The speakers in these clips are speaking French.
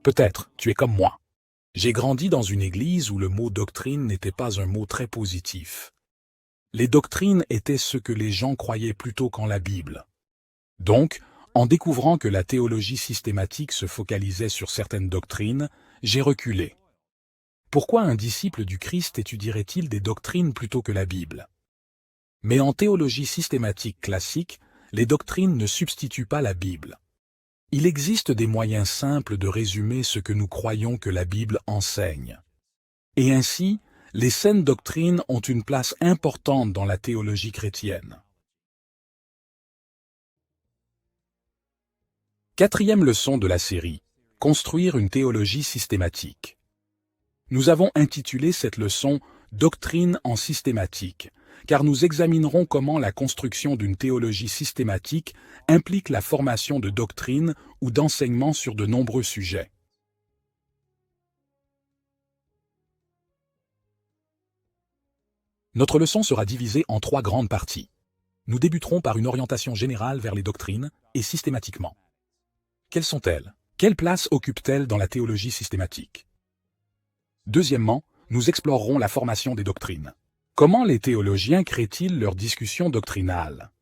Peut-être, tu es comme moi. J'ai grandi dans une église où le mot doctrine n'était pas un mot très positif. Les doctrines étaient ce que les gens croyaient plutôt qu'en la Bible. Donc, en découvrant que la théologie systématique se focalisait sur certaines doctrines, j'ai reculé. Pourquoi un disciple du Christ étudierait-il des doctrines plutôt que la Bible? Mais en théologie systématique classique, les doctrines ne substituent pas la Bible. Il existe des moyens simples de résumer ce que nous croyons que la Bible enseigne. Et ainsi, les saines doctrines ont une place importante dans la théologie chrétienne. Quatrième leçon de la série, construire une théologie systématique. Nous avons intitulé cette leçon « Doctrine en systématique », car nous examinerons comment la construction d'une théologie systématique implique la formation de doctrines ou d'enseignements sur de nombreux sujets. Notre leçon sera divisée en 3 grandes parties. Nous débuterons par une orientation générale vers les doctrines et systématiquement. Quelles sont-elles? Quelle place occupent-elles dans la théologie systématique? Deuxièmement, nous explorerons la formation des doctrines. Comment les théologiens créent-ils leurs discussions doctrinales?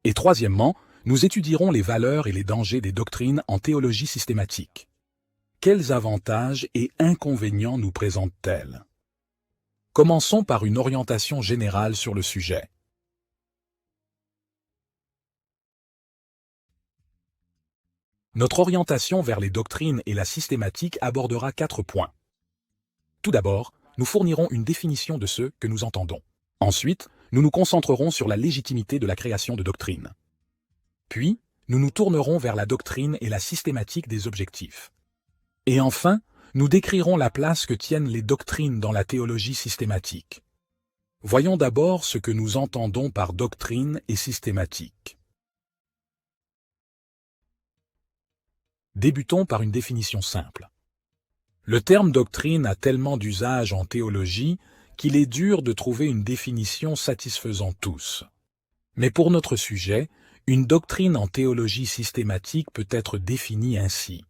Et troisièmement, nous étudierons les valeurs et les dangers des doctrines en théologie systématique. Quels avantages et inconvénients nous présentent-elles? Commençons par une orientation générale sur le sujet. Notre orientation vers les doctrines et la systématique abordera 4 points. Tout d'abord, nous fournirons une définition de ce que nous entendons. Ensuite, nous nous concentrerons sur la légitimité de la création de doctrines. Puis, nous nous tournerons vers la doctrine et la systématique des objectifs. Et enfin, nous décrirons la place que tiennent les doctrines dans la théologie systématique. Voyons d'abord ce que nous entendons par doctrine et systématique. Débutons par une définition simple. Le terme doctrine a tellement d'usage en théologie qu'il est dur de trouver une définition satisfaisant tous. Mais pour notre sujet, une doctrine en théologie systématique peut être définie ainsi.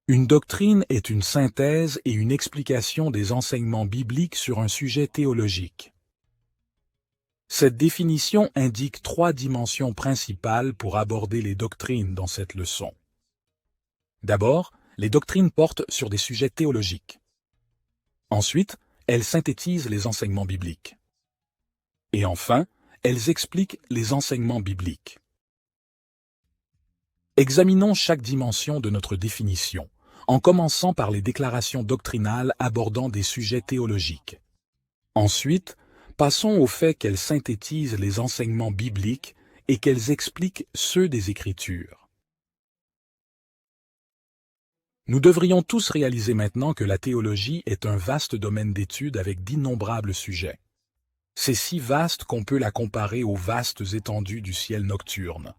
Une doctrine est une synthèse et une explication des enseignements bibliques sur un sujet théologique. Cette définition indique 3 dimensions principales pour aborder les doctrines dans cette leçon. D'abord, les doctrines portent sur des sujets théologiques. Ensuite, elles synthétisent les enseignements bibliques. Et enfin, elles expliquent les enseignements bibliques. Examinons chaque dimension de notre définition, en commençant par les déclarations doctrinales abordant des sujets théologiques. Ensuite, passons au fait qu'elles synthétisent les enseignements bibliques et qu'elles expliquent ceux des Écritures. Nous devrions tous réaliser maintenant que la théologie est un vaste domaine d'étude avec d'innombrables sujets. C'est si vaste qu'on peut la comparer aux vastes étendues du ciel nocturne.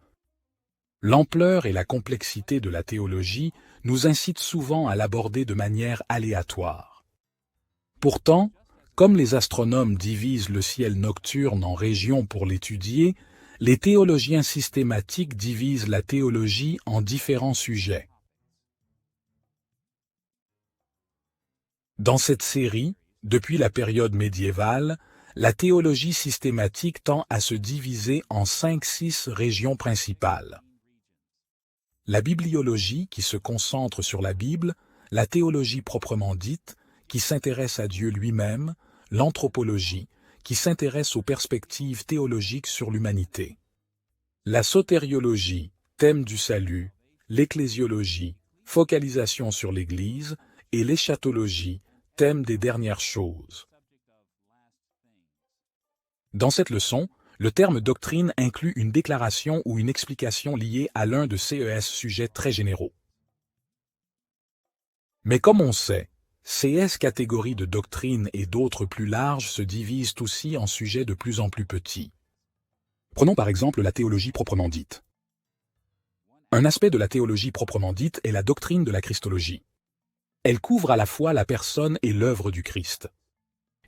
L'ampleur et la complexité de la théologie nous incitent souvent à l'aborder de manière aléatoire. Pourtant, comme les astronomes divisent le ciel nocturne en régions pour l'étudier, les théologiens systématiques divisent la théologie en différents sujets. Dans cette série, depuis la période médiévale, la théologie systématique tend à se diviser en 5-6 régions principales. La bibliologie, qui se concentre sur la Bible, la théologie proprement dite, qui s'intéresse à Dieu lui-même, l'anthropologie, qui s'intéresse aux perspectives théologiques sur l'humanité. La sotériologie, thème du salut, l'ecclésiologie, focalisation sur l'Église, et l'éschatologie, thème des dernières choses. Dans cette leçon, le terme doctrine inclut une déclaration ou une explication liée à l'un de ces sujets très généraux. Mais comme on sait, ces catégories de doctrine et d'autres plus larges se divisent aussi en sujets de plus en plus petits. Prenons par exemple la théologie proprement dite. Un aspect de la théologie proprement dite est la doctrine de la Christologie. Elle couvre à la fois la personne et l'œuvre du Christ.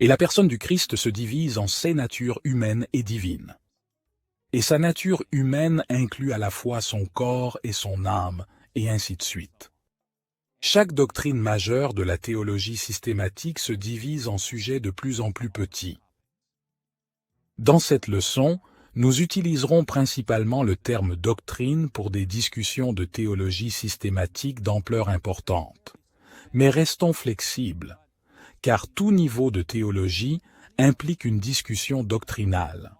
Et la personne du Christ se divise en ses natures humaines et divines. Et sa nature humaine inclut à la fois son corps et son âme, et ainsi de suite. Chaque doctrine majeure de la théologie systématique se divise en sujets de plus en plus petits. Dans cette leçon, nous utiliserons principalement le terme doctrine pour des discussions de théologie systématique d'ampleur importante. Mais restons flexibles, car tout niveau de théologie implique une discussion doctrinale.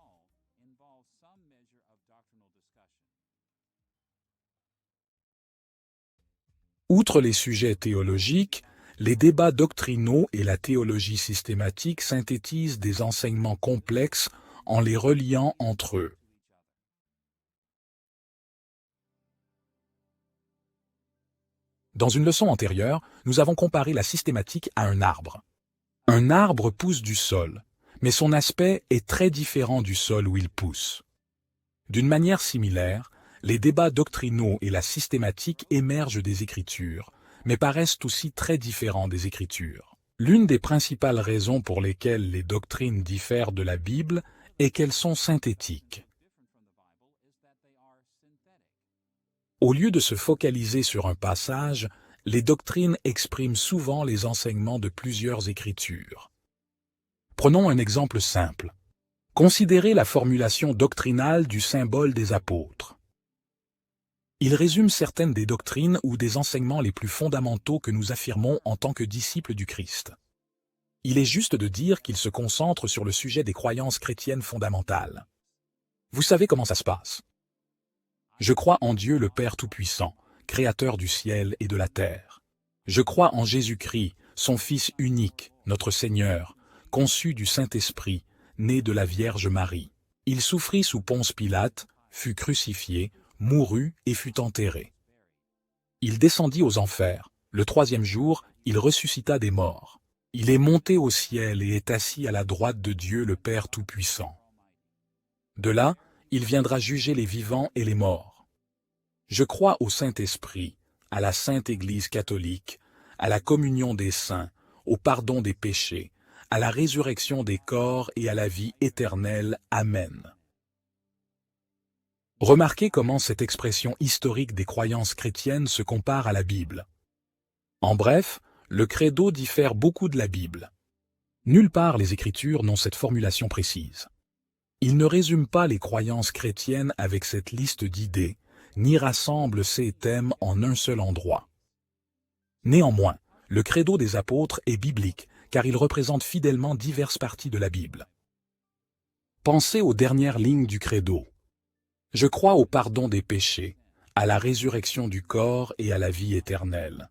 Outre les sujets théologiques, les débats doctrinaux et la théologie systématique synthétisent des enseignements complexes en les reliant entre eux. Dans une leçon antérieure, nous avons comparé la systématique à un arbre. Un arbre pousse du sol, mais son aspect est très différent du sol où il pousse. D'une manière similaire, les débats doctrinaux et la systématique émergent des Écritures, mais paraissent aussi très différents des Écritures. L'une des principales raisons pour lesquelles les doctrines diffèrent de la Bible est qu'elles sont synthétiques. Au lieu de se focaliser sur un passage, les doctrines expriment souvent les enseignements de plusieurs Écritures. Prenons un exemple simple. Considérez la formulation doctrinale du symbole des apôtres. Il résume certaines des doctrines ou des enseignements les plus fondamentaux que nous affirmons en tant que disciples du Christ. Il est juste de dire qu'il se concentre sur le sujet des croyances chrétiennes fondamentales. Vous savez comment ça se passe. Je crois en Dieu le Père Tout-Puissant, Créateur du ciel et de la terre. Je crois en Jésus-Christ, son Fils unique, notre Seigneur, conçu du Saint-Esprit, né de la Vierge Marie. Il souffrit sous Ponce Pilate, fut crucifié, mourut et fut enterré. Il descendit aux enfers. Le troisième jour, il ressuscita des morts. Il est monté au ciel et est assis à la droite de Dieu le Père Tout-Puissant. De là, il viendra juger les vivants et les morts. Je crois au Saint-Esprit, à la Sainte Église catholique, à la communion des saints, au pardon des péchés, à la résurrection des corps et à la vie éternelle. Amen. Remarquez comment cette expression historique des croyances chrétiennes se compare à la Bible. En bref, le credo diffère beaucoup de la Bible. Nulle part les Écritures n'ont cette formulation précise. Il ne résume pas les croyances chrétiennes avec cette liste d'idées, ni rassemble ces thèmes en un seul endroit. Néanmoins, le credo des apôtres est biblique, car il représente fidèlement diverses parties de la Bible. Pensez aux dernières lignes du credo. Je crois au pardon des péchés, à la résurrection du corps et à la vie éternelle.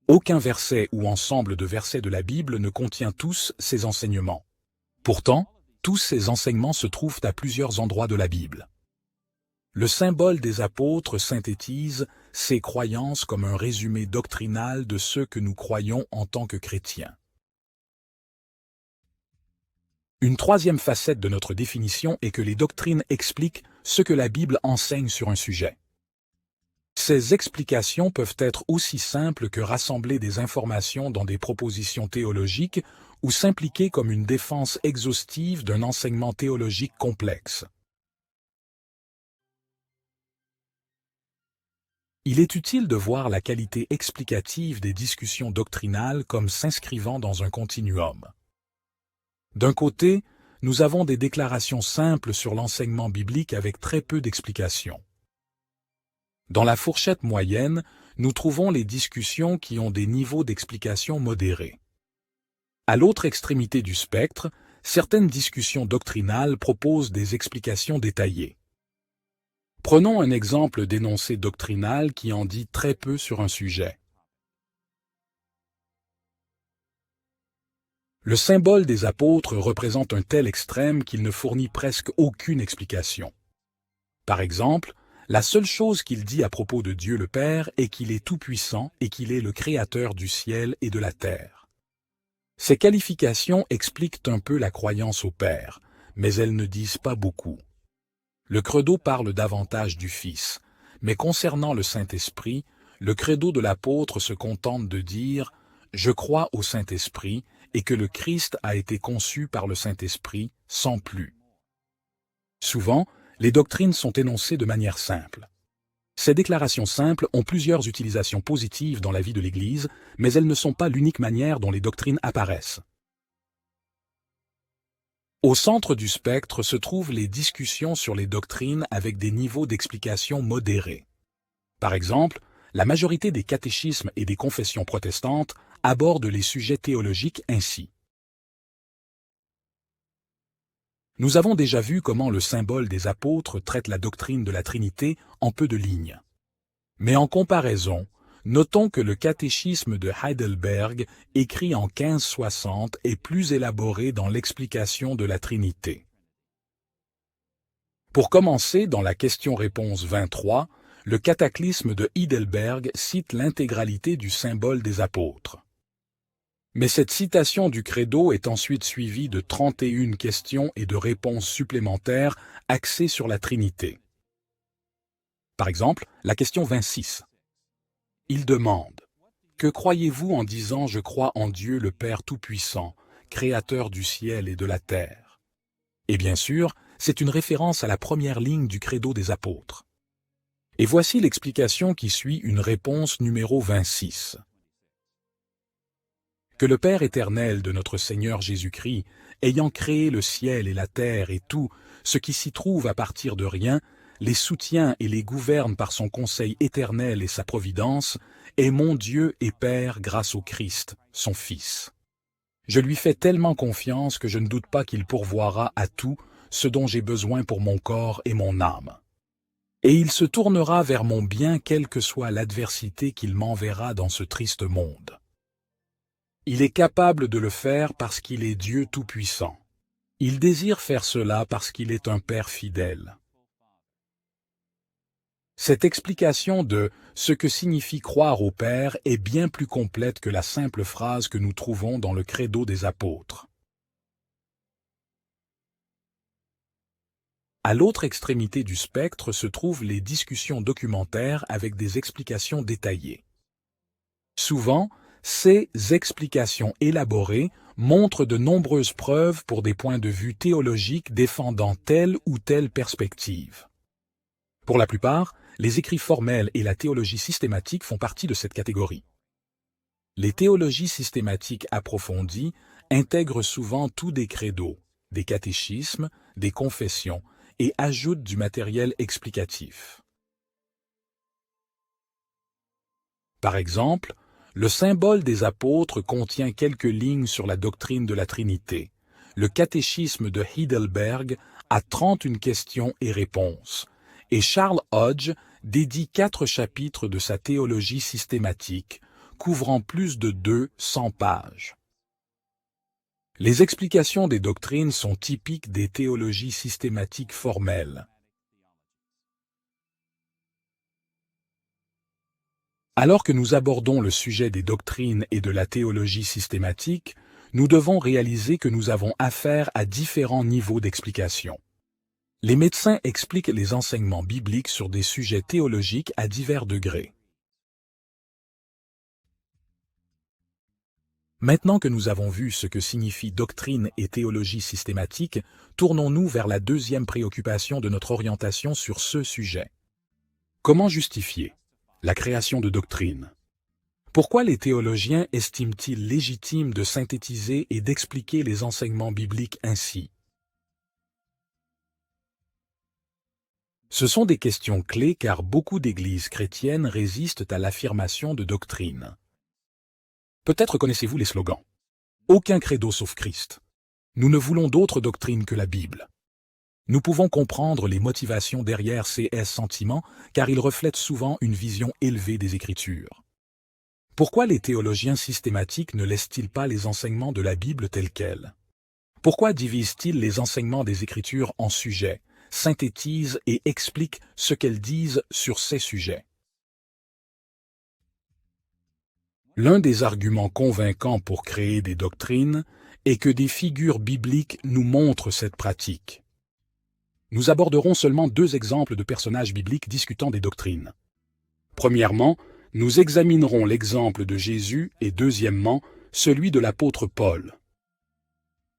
Aucun verset ou ensemble de versets de la Bible ne contient tous ces enseignements. Pourtant, tous ces enseignements se trouvent à plusieurs endroits de la Bible. Le symbole des apôtres synthétise ces croyances comme un résumé doctrinal de ce que nous croyons en tant que chrétiens. Une troisième facette de notre définition est que les doctrines expliquent ce que la Bible enseigne sur un sujet. Ces explications peuvent être aussi simples que rassembler des informations dans des propositions théologiques ou s'impliquer comme une défense exhaustive d'un enseignement théologique complexe. Il est utile de voir la qualité explicative des discussions doctrinales comme s'inscrivant dans un continuum. D'un côté, nous avons des déclarations simples sur l'enseignement biblique avec très peu d'explications. Dans la fourchette moyenne, nous trouvons les discussions qui ont des niveaux d'explication modérés. À l'autre extrémité du spectre, certaines discussions doctrinales proposent des explications détaillées. Prenons un exemple d'énoncé doctrinal qui en dit très peu sur un sujet. Le symbole des apôtres représente un tel extrême qu'il ne fournit presque aucune explication. Par exemple, la seule chose qu'il dit à propos de Dieu le Père est qu'il est tout-puissant et qu'il est le Créateur du ciel et de la terre. Ces qualifications expliquent un peu la croyance au Père, mais elles ne disent pas beaucoup. Le credo parle davantage du Fils, mais concernant le Saint-Esprit, le credo de l'apôtre se contente de dire « Je crois au Saint-Esprit » et que le Christ a été conçu par le Saint-Esprit, sans plus. Souvent, les doctrines sont énoncées de manière simple. Ces déclarations simples ont plusieurs utilisations positives dans la vie de l'Église, mais elles ne sont pas l'unique manière dont les doctrines apparaissent. Au centre du spectre se trouvent les discussions sur les doctrines avec des niveaux d'explication modérés. Par exemple, la majorité des catéchismes et des confessions protestantes abordent les sujets théologiques ainsi. Nous avons déjà vu comment le symbole des apôtres traite la doctrine de la Trinité en peu de lignes. Mais en comparaison, notons que le catéchisme de Heidelberg, écrit en 1560, est plus élaboré dans l'explication de la Trinité. Pour commencer, dans la question-réponse 23, le cataclysme de Heidelberg cite l'intégralité du symbole des apôtres. Mais cette citation du credo est ensuite suivie de 31 questions et de réponses supplémentaires axées sur la Trinité. Par exemple, la question 26. Il demande « Que croyez-vous en disant « Je crois en Dieu le Père Tout-Puissant, Créateur du ciel et de la terre » Et bien sûr, c'est une référence à la première ligne du credo des apôtres. Et voici l'explication qui suit une réponse numéro 26. Que le Père éternel de notre Seigneur Jésus-Christ, ayant créé le ciel et la terre et tout, ce qui s'y trouve à partir de rien, les soutient et les gouverne par son conseil éternel et sa providence, est mon Dieu et Père grâce au Christ, son Fils. Je lui fais tellement confiance que je ne doute pas qu'il pourvoira à tout ce dont j'ai besoin pour mon corps et mon âme. Et il se tournera vers mon bien quelle que soit l'adversité qu'il m'enverra dans ce triste monde. Il est capable de le faire parce qu'il est Dieu Tout-Puissant. Il désire faire cela parce qu'il est un Père fidèle. Cette explication de ce que signifie croire au Père est bien plus complète que la simple phrase que nous trouvons dans le credo des apôtres. À l'autre extrémité du spectre se trouvent les discussions documentaires avec des explications détaillées. Souvent, ces explications élaborées montrent de nombreuses preuves pour des points de vue théologiques défendant telle ou telle perspective. Pour la plupart, les écrits formels et la théologie systématique font partie de cette catégorie. Les théologies systématiques approfondies intègrent souvent tous des credos, des catéchismes, des confessions et ajoutent du matériel explicatif. Par exemple, le symbole des apôtres contient quelques lignes sur la doctrine de la Trinité. Le catéchisme de Heidelberg a 31 questions et réponses, et Charles Hodge dédie 4 chapitres de sa théologie systématique, couvrant plus de 200 pages. Les explications des doctrines sont typiques des théologies systématiques formelles. Alors que nous abordons le sujet des doctrines et de la théologie systématique, nous devons réaliser que nous avons affaire à différents niveaux d'explication. Les médecins expliquent les enseignements bibliques sur des sujets théologiques à divers degrés. Maintenant que nous avons vu ce que signifient doctrine et théologie systématique, tournons-nous vers la deuxième préoccupation de notre orientation sur ce sujet. Comment justifier la création de doctrines? Pourquoi les théologiens estiment-ils légitime de synthétiser et d'expliquer les enseignements bibliques ainsi? Ce sont des questions clés car beaucoup d'églises chrétiennes résistent à l'affirmation de doctrines. Peut-être connaissez-vous les slogans « Aucun credo sauf Christ ». Nous ne voulons d'autre doctrine que la Bible. Nous pouvons comprendre les motivations derrière ces sentiments car ils reflètent souvent une vision élevée des Écritures. Pourquoi les théologiens systématiques ne laissent-ils pas les enseignements de la Bible tels quels? Pourquoi divisent-ils les enseignements des Écritures en sujets, synthétisent et expliquent ce qu'elles disent sur ces sujets? L'un des arguments convaincants pour créer des doctrines est que des figures bibliques nous montrent cette pratique. Nous aborderons seulement 2 exemples de personnages bibliques discutant des doctrines. Premièrement, nous examinerons l'exemple de Jésus et deuxièmement, celui de l'apôtre Paul.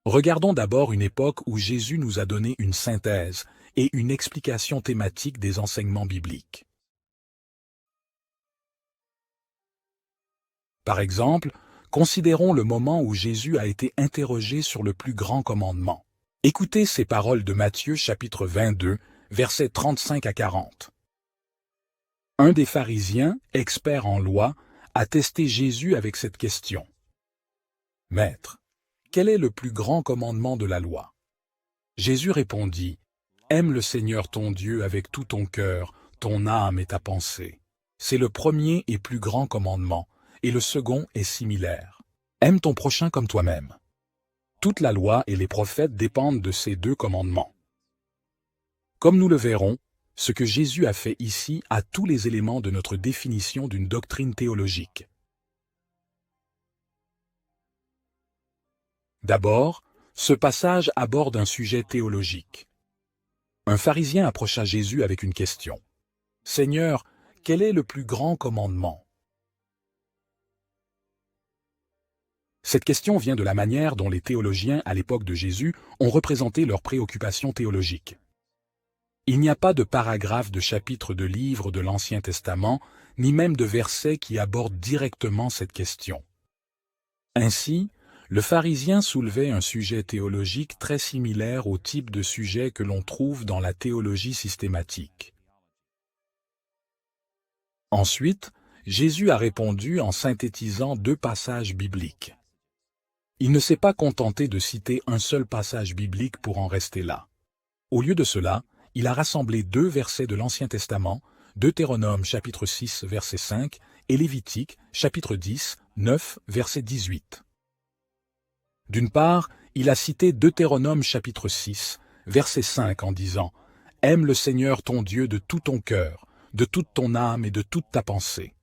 Regardons d'abord une époque où Jésus nous a donné une synthèse et une explication thématique des enseignements bibliques. Par exemple, considérons le moment où Jésus a été interrogé sur le plus grand commandement. Écoutez ces paroles de Matthieu chapitre 22, versets 35 à 40. Un des pharisiens, expert en loi, a testé Jésus avec cette question. « Maître, quel est le plus grand commandement de la loi ?» Jésus répondit, « Aime le Seigneur ton Dieu avec tout ton cœur, ton âme et ta pensée. C'est le premier et plus grand commandement, et le second est similaire. Aime ton prochain comme toi-même. » Toute la loi et les prophètes dépendent de ces deux commandements. Comme nous le verrons, ce que Jésus a fait ici a tous les éléments de notre définition d'une doctrine théologique. D'abord, ce passage aborde un sujet théologique. Un pharisien approcha Jésus avec une question. « Seigneur, quel est le plus grand commandement ?» Cette question vient de la manière dont les théologiens à l'époque de Jésus ont représenté leurs préoccupations théologiques. Il n'y a pas de paragraphe de chapitre de livre de l'Ancien Testament, ni même de verset qui aborde directement cette question. Ainsi, le pharisien soulevait un sujet théologique très similaire au type de sujet que l'on trouve dans la théologie systématique. Ensuite, Jésus a répondu en synthétisant deux passages bibliques. Il ne s'est pas contenté de citer un seul passage biblique pour en rester là. Au lieu de cela, il a rassemblé deux versets de l'Ancien Testament, Deutéronome chapitre 6 verset 5 et Lévitique chapitre 10, 9 verset 18. D'une part, il a cité Deutéronome chapitre 6, verset 5 en disant « Aime le Seigneur ton Dieu de tout ton cœur, de toute ton âme et de toute ta pensée. »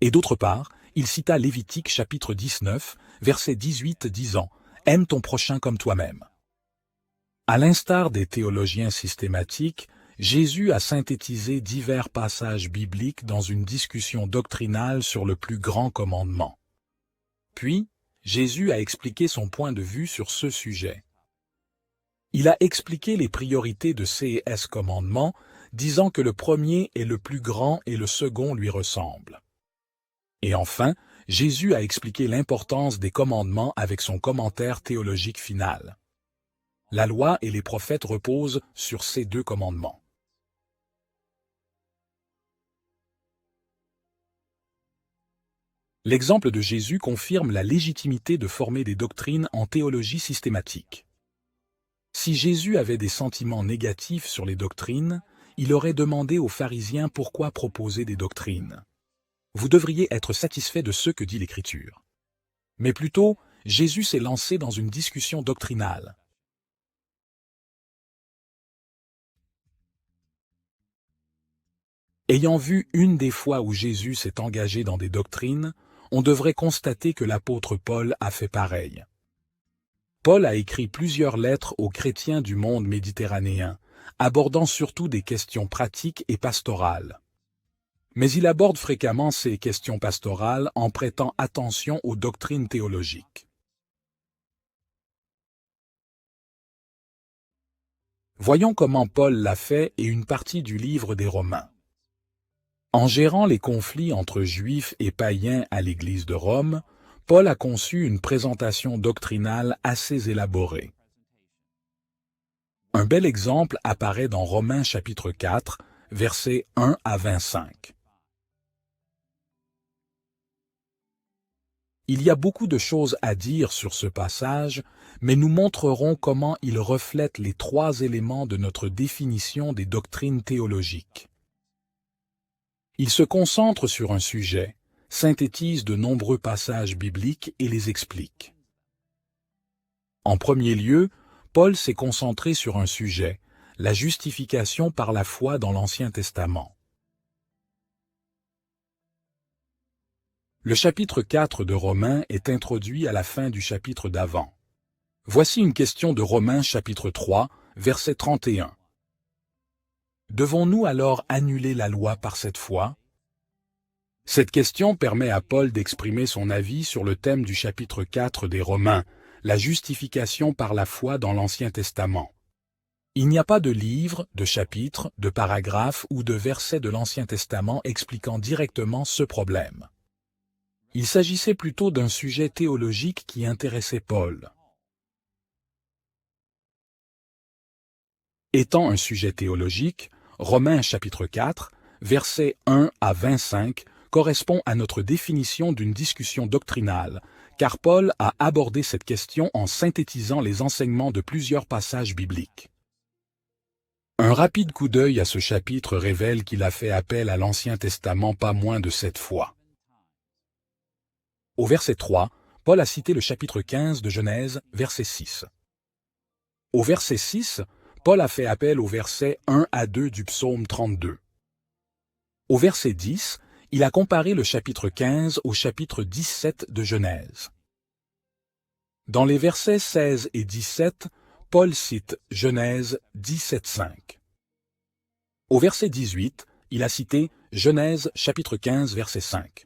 Et d'autre part, il cita Lévitique chapitre 19, verset 18 disant « Aime ton prochain comme toi-même. » À l'instar des théologiens systématiques, Jésus a synthétisé divers passages bibliques dans une discussion doctrinale sur le plus grand commandement. Puis, Jésus a expliqué son point de vue sur ce sujet. Il a expliqué les priorités de ces commandements, disant que le premier est le plus grand et le second lui ressemble. Et enfin, Jésus a expliqué l'importance des commandements avec son commentaire théologique final. La loi et les prophètes reposent sur ces deux commandements. L'exemple de Jésus confirme la légitimité de former des doctrines en théologie systématique. Si Jésus avait des sentiments négatifs sur les doctrines, il aurait demandé aux pharisiens pourquoi proposer des doctrines. Vous devriez être satisfait de ce que dit l'Écriture. Mais plutôt, Jésus s'est lancé dans une discussion doctrinale. Ayant vu une des fois où Jésus s'est engagé dans des doctrines, on devrait constater que l'apôtre Paul a fait pareil. Paul a écrit plusieurs lettres aux chrétiens du monde méditerranéen, abordant surtout des questions pratiques et pastorales. Mais il aborde fréquemment ces questions pastorales en prêtant attention aux doctrines théologiques. Voyons comment Paul l'a fait et une partie du livre des Romains. En gérant les conflits entre Juifs et païens à l'Église de Rome, Paul a conçu une présentation doctrinale assez élaborée. Un bel exemple apparaît dans Romains chapitre 4, versets 1 à 25. Il y a beaucoup de choses à dire sur ce passage, mais nous montrerons comment il reflète les trois éléments de notre définition des doctrines théologiques. Il se concentre sur un sujet, synthétise de nombreux passages bibliques et les explique. En premier lieu, Paul s'est concentré sur un sujet, la justification par la foi dans l'Ancien Testament. Le chapitre 4 de Romains est introduit à la fin du chapitre d'avant. Voici une question de Romains chapitre 3, verset 31. Devons-nous alors annuler la loi par cette foi? Cette question permet à Paul d'exprimer son avis sur le thème du chapitre 4 des Romains, la justification par la foi dans l'Ancien Testament. Il n'y a pas de livre, de chapitre, de paragraphe ou de verset de l'Ancien Testament expliquant directement ce problème. Il s'agissait plutôt d'un sujet théologique qui intéressait Paul. Étant un sujet théologique, Romains chapitre 4, versets 1 à 25, correspond à notre définition d'une discussion doctrinale, car Paul a abordé cette question en synthétisant les enseignements de plusieurs passages bibliques. Un rapide coup d'œil à ce chapitre révèle qu'il a fait appel à l'Ancien Testament pas moins de 7 fois. Au verset 3, Paul a cité le chapitre 15 de Genèse, verset 6. Au verset 6, Paul a fait appel aux versets 1 à 2 du psaume 32. Au verset 10, il a comparé le chapitre 15 au chapitre 17 de Genèse. Dans les versets 16 et 17, Paul cite Genèse 17.5. Au verset 18, il a cité Genèse chapitre 15 verset 5.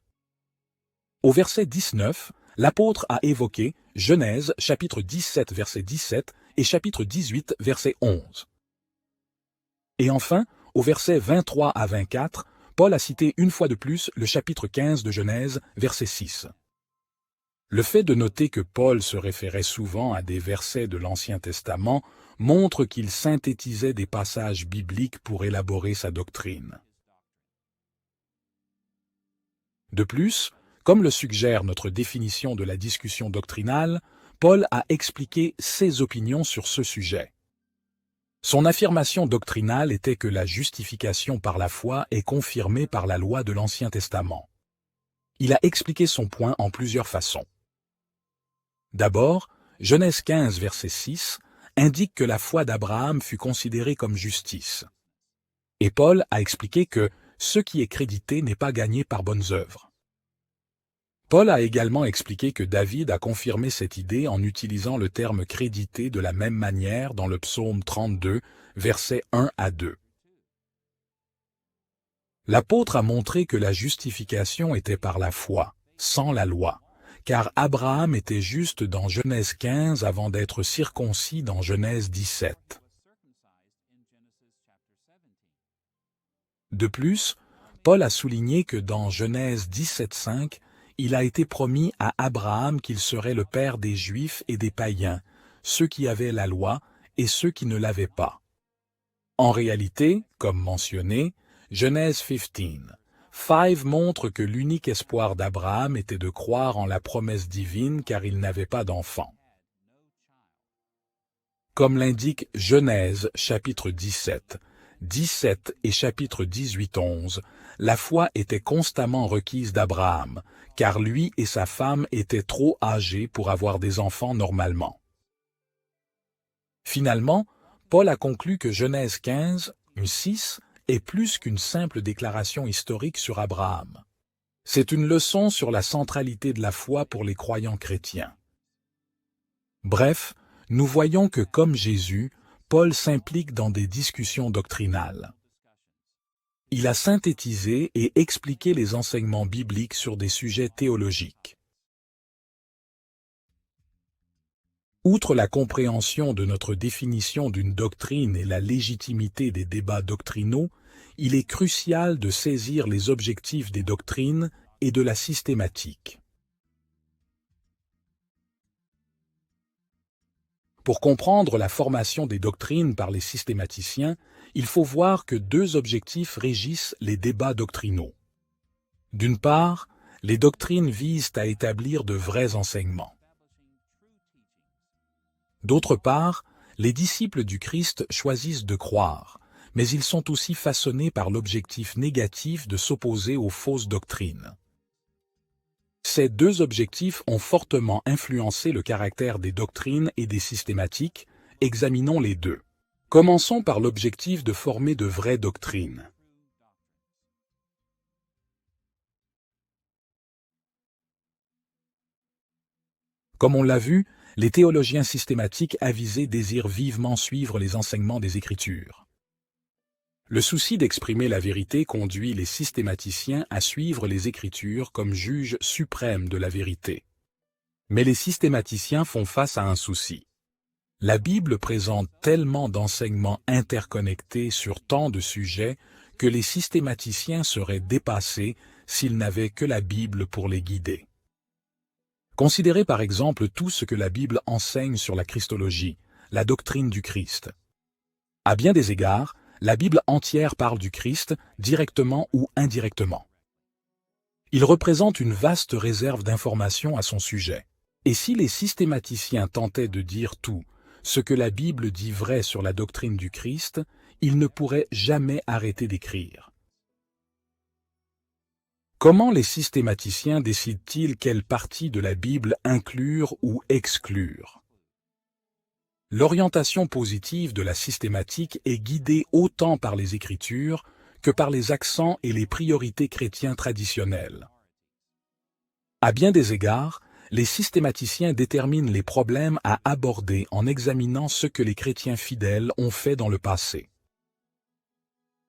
Au verset 19, l'apôtre a évoqué Genèse chapitre 17 verset 17 et chapitre 18 verset 11. Et enfin, au verset 23 à 24, Paul a cité une fois de plus le chapitre 15 de Genèse, verset 6. Le fait de noter que Paul se référait souvent à des versets de l'Ancien Testament montre qu'il synthétisait des passages bibliques pour élaborer sa doctrine. De plus, comme le suggère notre définition de la discussion doctrinale, Paul a expliqué ses opinions sur ce sujet. Son affirmation doctrinale était que la justification par la foi est confirmée par la loi de l'Ancien Testament. Il a expliqué son point en plusieurs façons. D'abord, Genèse 15, verset 6, indique que la foi d'Abraham fut considérée comme justice. Et Paul a expliqué que ce qui est crédité n'est pas gagné par bonnes œuvres. Paul a également expliqué que David a confirmé cette idée en utilisant le terme crédité de la même manière dans le psaume 32, versets 1 à 2. L'apôtre a montré que la justification était par la foi, sans la loi, car Abraham était juste dans Genèse 15 avant d'être circoncis dans Genèse 17. De plus, Paul a souligné que dans Genèse 17.5, il a été promis à Abraham qu'il serait le père des Juifs et des païens, ceux qui avaient la loi et ceux qui ne l'avaient pas. En réalité, comme mentionné, Genèse 15 montre que l'unique espoir d'Abraham était de croire en la promesse divine car il n'avait pas d'enfant. Comme l'indique Genèse chapitre 17 et chapitre 18-11, la foi était constamment requise d'Abraham, car lui et sa femme étaient trop âgés pour avoir des enfants normalement. Finalement, Paul a conclu que Genèse 15, 6 est plus qu'une simple déclaration historique sur Abraham. C'est une leçon sur la centralité de la foi pour les croyants chrétiens. Bref, nous voyons que comme Jésus, Paul s'implique dans des discussions doctrinales. Il a synthétisé et expliqué les enseignements bibliques sur des sujets théologiques. Outre la compréhension de notre définition d'une doctrine et la légitimité des débats doctrinaux, il est crucial de saisir les objectifs des doctrines et de la systématique. Pour comprendre la formation des doctrines par les systématiciens, il faut voir que deux objectifs régissent les débats doctrinaux. D'une part, les doctrines visent à établir de vrais enseignements. D'autre part, les disciples du Christ choisissent de croire, mais ils sont aussi façonnés par l'objectif négatif de s'opposer aux fausses doctrines. Ces deux objectifs ont fortement influencé le caractère des doctrines et des systématiques. Examinons les deux. Commençons par l'objectif de former de vraies doctrines. Comme on l'a vu, les théologiens systématiques avisés désirent vivement suivre les enseignements des Écritures. Le souci d'exprimer la vérité conduit les systématiciens à suivre les Écritures comme juges suprêmes de la vérité. Mais les systématiciens font face à un souci. La Bible présente tellement d'enseignements interconnectés sur tant de sujets que les systématiciens seraient dépassés s'ils n'avaient que la Bible pour les guider. Considérez par exemple tout ce que la Bible enseigne sur la Christologie, la doctrine du Christ. À bien des égards, la Bible entière parle du Christ, directement ou indirectement. Il représente une vaste réserve d'informations à son sujet. Et si les systématiciens tentaient de dire tout ce que la Bible dit vrai sur la doctrine du Christ, ils ne pourraient jamais arrêter d'écrire. Comment les systématiciens décident-ils quelle partie de la Bible inclure ou exclure? L'orientation positive de la systématique est guidée autant par les Écritures que par les accents et les priorités chrétiens traditionnels. À bien des égards, les systématiciens déterminent les problèmes à aborder en examinant ce que les chrétiens fidèles ont fait dans le passé.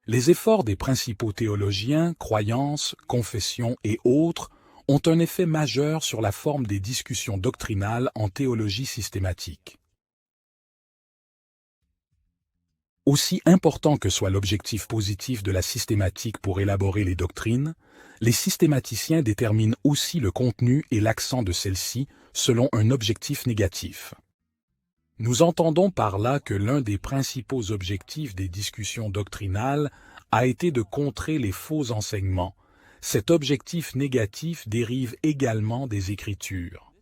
Les efforts des principaux théologiens, croyances, confessions et autres ont un effet majeur sur la forme des discussions doctrinales en théologie systématique. Aussi important que soit l'objectif positif de la systématique pour élaborer les doctrines, les systématiciens déterminent aussi le contenu et l'accent de celle-ci selon un objectif négatif. Nous entendons par là que l'un des principaux objectifs des discussions doctrinales a été de contrer les faux enseignements. Cet objectif négatif dérive également des Écritures.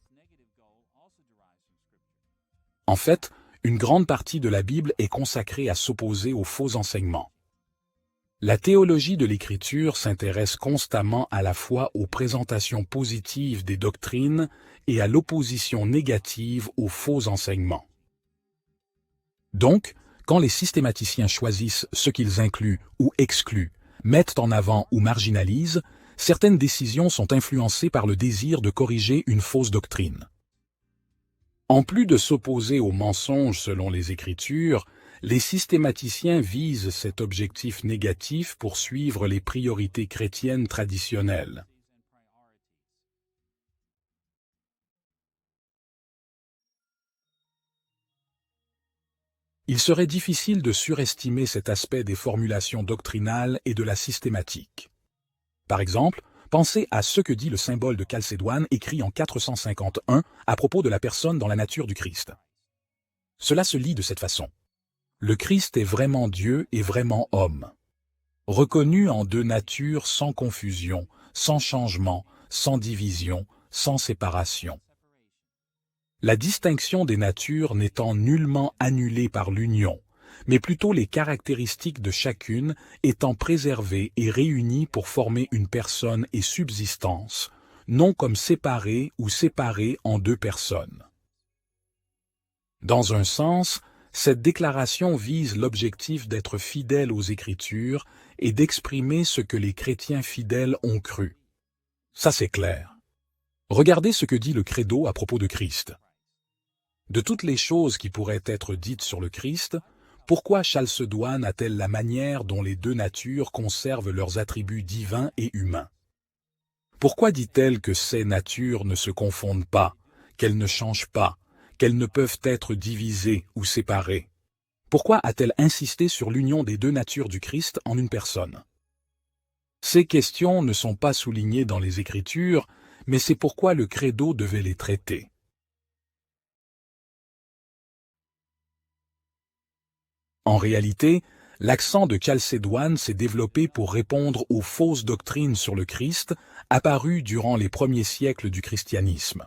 En fait, une grande partie de la Bible est consacrée à s'opposer aux faux enseignements. La théologie de l'Écriture s'intéresse constamment à la fois aux présentations positives des doctrines et à l'opposition négative aux faux enseignements. Donc, quand les systématiciens choisissent ce qu'ils incluent ou excluent, mettent en avant ou marginalisent, certaines décisions sont influencées par le désir de corriger une fausse doctrine. En plus de s'opposer aux mensonges selon les Écritures, les systématiciens visent cet objectif négatif pour suivre les priorités chrétiennes traditionnelles. Il serait difficile de surestimer cet aspect des formulations doctrinales et de la systématique. Par exemple, pensez à ce que dit le symbole de Chalcédoine écrit en 451 à propos de la personne dans la nature du Christ. Cela se lit de cette façon. Le Christ est vraiment Dieu et vraiment homme. Reconnu en deux natures sans confusion, sans changement, sans division, sans séparation. La distinction des natures n'étant nullement annulée par l'union, mais plutôt les caractéristiques de chacune étant préservées et réunies pour former une personne et subsistance, non comme séparées ou séparées en deux personnes. Dans un sens, cette déclaration vise l'objectif d'être fidèle aux Écritures et d'exprimer ce que les chrétiens fidèles ont cru. Ça c'est clair. Regardez ce que dit le Credo à propos de Christ. De toutes les choses qui pourraient être dites sur le Christ, pourquoi Chalcédoine a-t-elle la manière dont les deux natures conservent leurs attributs divins et humains? Pourquoi dit-elle que ces natures ne se confondent pas, qu'elles ne changent pas, qu'elles ne peuvent être divisées ou séparées? Pourquoi a-t-elle insisté sur l'union des deux natures du Christ en une personne? Ces questions ne sont pas soulignées dans les Écritures, mais c'est pourquoi le Credo devait les traiter. En réalité, l'accent de Chalcédoine s'est développé pour répondre aux fausses doctrines sur le Christ apparues durant les premiers siècles du christianisme.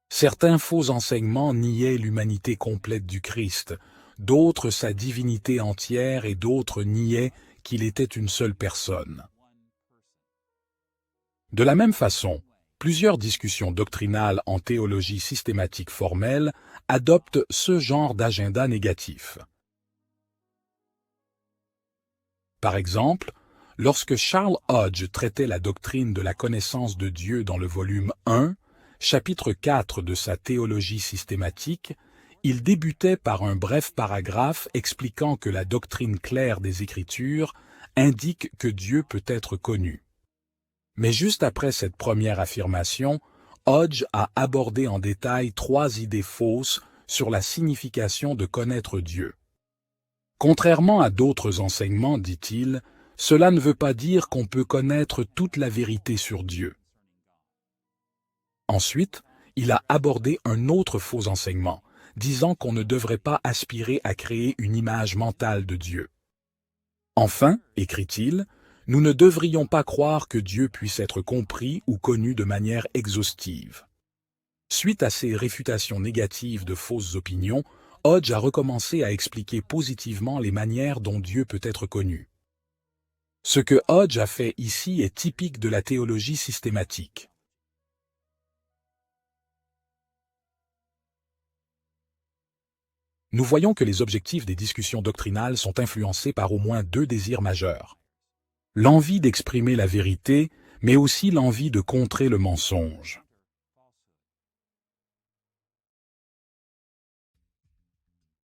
Certains faux enseignements niaient l'humanité complète du Christ, d'autres sa divinité entière et d'autres niaient qu'il était une seule personne. De la même façon, plusieurs discussions doctrinales en théologie systématique formelle adoptent ce genre d'agenda négatif. Par exemple, lorsque Charles Hodge traitait la doctrine de la connaissance de Dieu dans le volume 1, chapitre 4 de sa théologie systématique, il débutait par un bref paragraphe expliquant que la doctrine claire des Écritures indique que Dieu peut être connu. Mais juste après cette première affirmation, Hodge a abordé en détail 3 idées fausses sur la signification de connaître Dieu. Contrairement à d'autres enseignements, dit-il, cela ne veut pas dire qu'on peut connaître toute la vérité sur Dieu. Ensuite, il a abordé un autre faux enseignement, disant qu'on ne devrait pas aspirer à créer une image mentale de Dieu. Enfin, écrit-il, nous ne devrions pas croire que Dieu puisse être compris ou connu de manière exhaustive. Suite à ces réfutations négatives de fausses opinions, Hodge a recommencé à expliquer positivement les manières dont Dieu peut être connu. Ce que Hodge a fait ici est typique de la théologie systématique. Nous voyons que les objectifs des discussions doctrinales sont influencés par au moins deux désirs majeurs. L'envie d'exprimer la vérité, mais aussi l'envie de contrer le mensonge.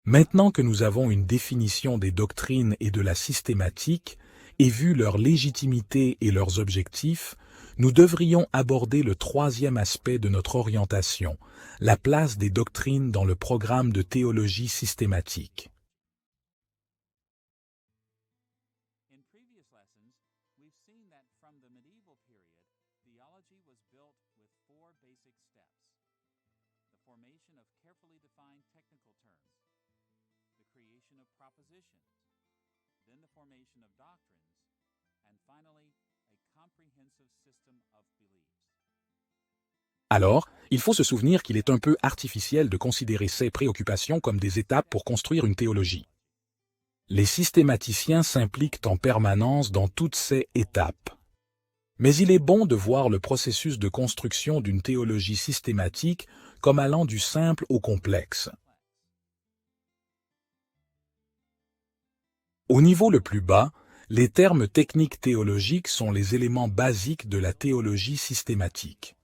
Maintenant que nous avons une définition des doctrines et de la systématique, et vu leur légitimité et leurs objectifs, nous devrions aborder le troisième aspect de notre orientation, la place des doctrines dans le programme de théologie systématique. In previous lessons, we've seen that from the medieval period, theology was built with four basic steps: the formation of carefully defined technical terms, the creation of propositions, then the formation of doctrines, and finally, a comprehensive system of beliefs. Alors, il faut se souvenir qu'il est un peu artificiel de considérer ces préoccupations comme des étapes pour construire une théologie. Les systématiciens s'impliquent en permanence dans toutes ces étapes. Mais il est bon de voir le processus de construction d'une théologie systématique comme allant du simple au complexe. Au niveau le plus bas, les termes techniques théologiques sont les éléments basiques de la théologie systématique.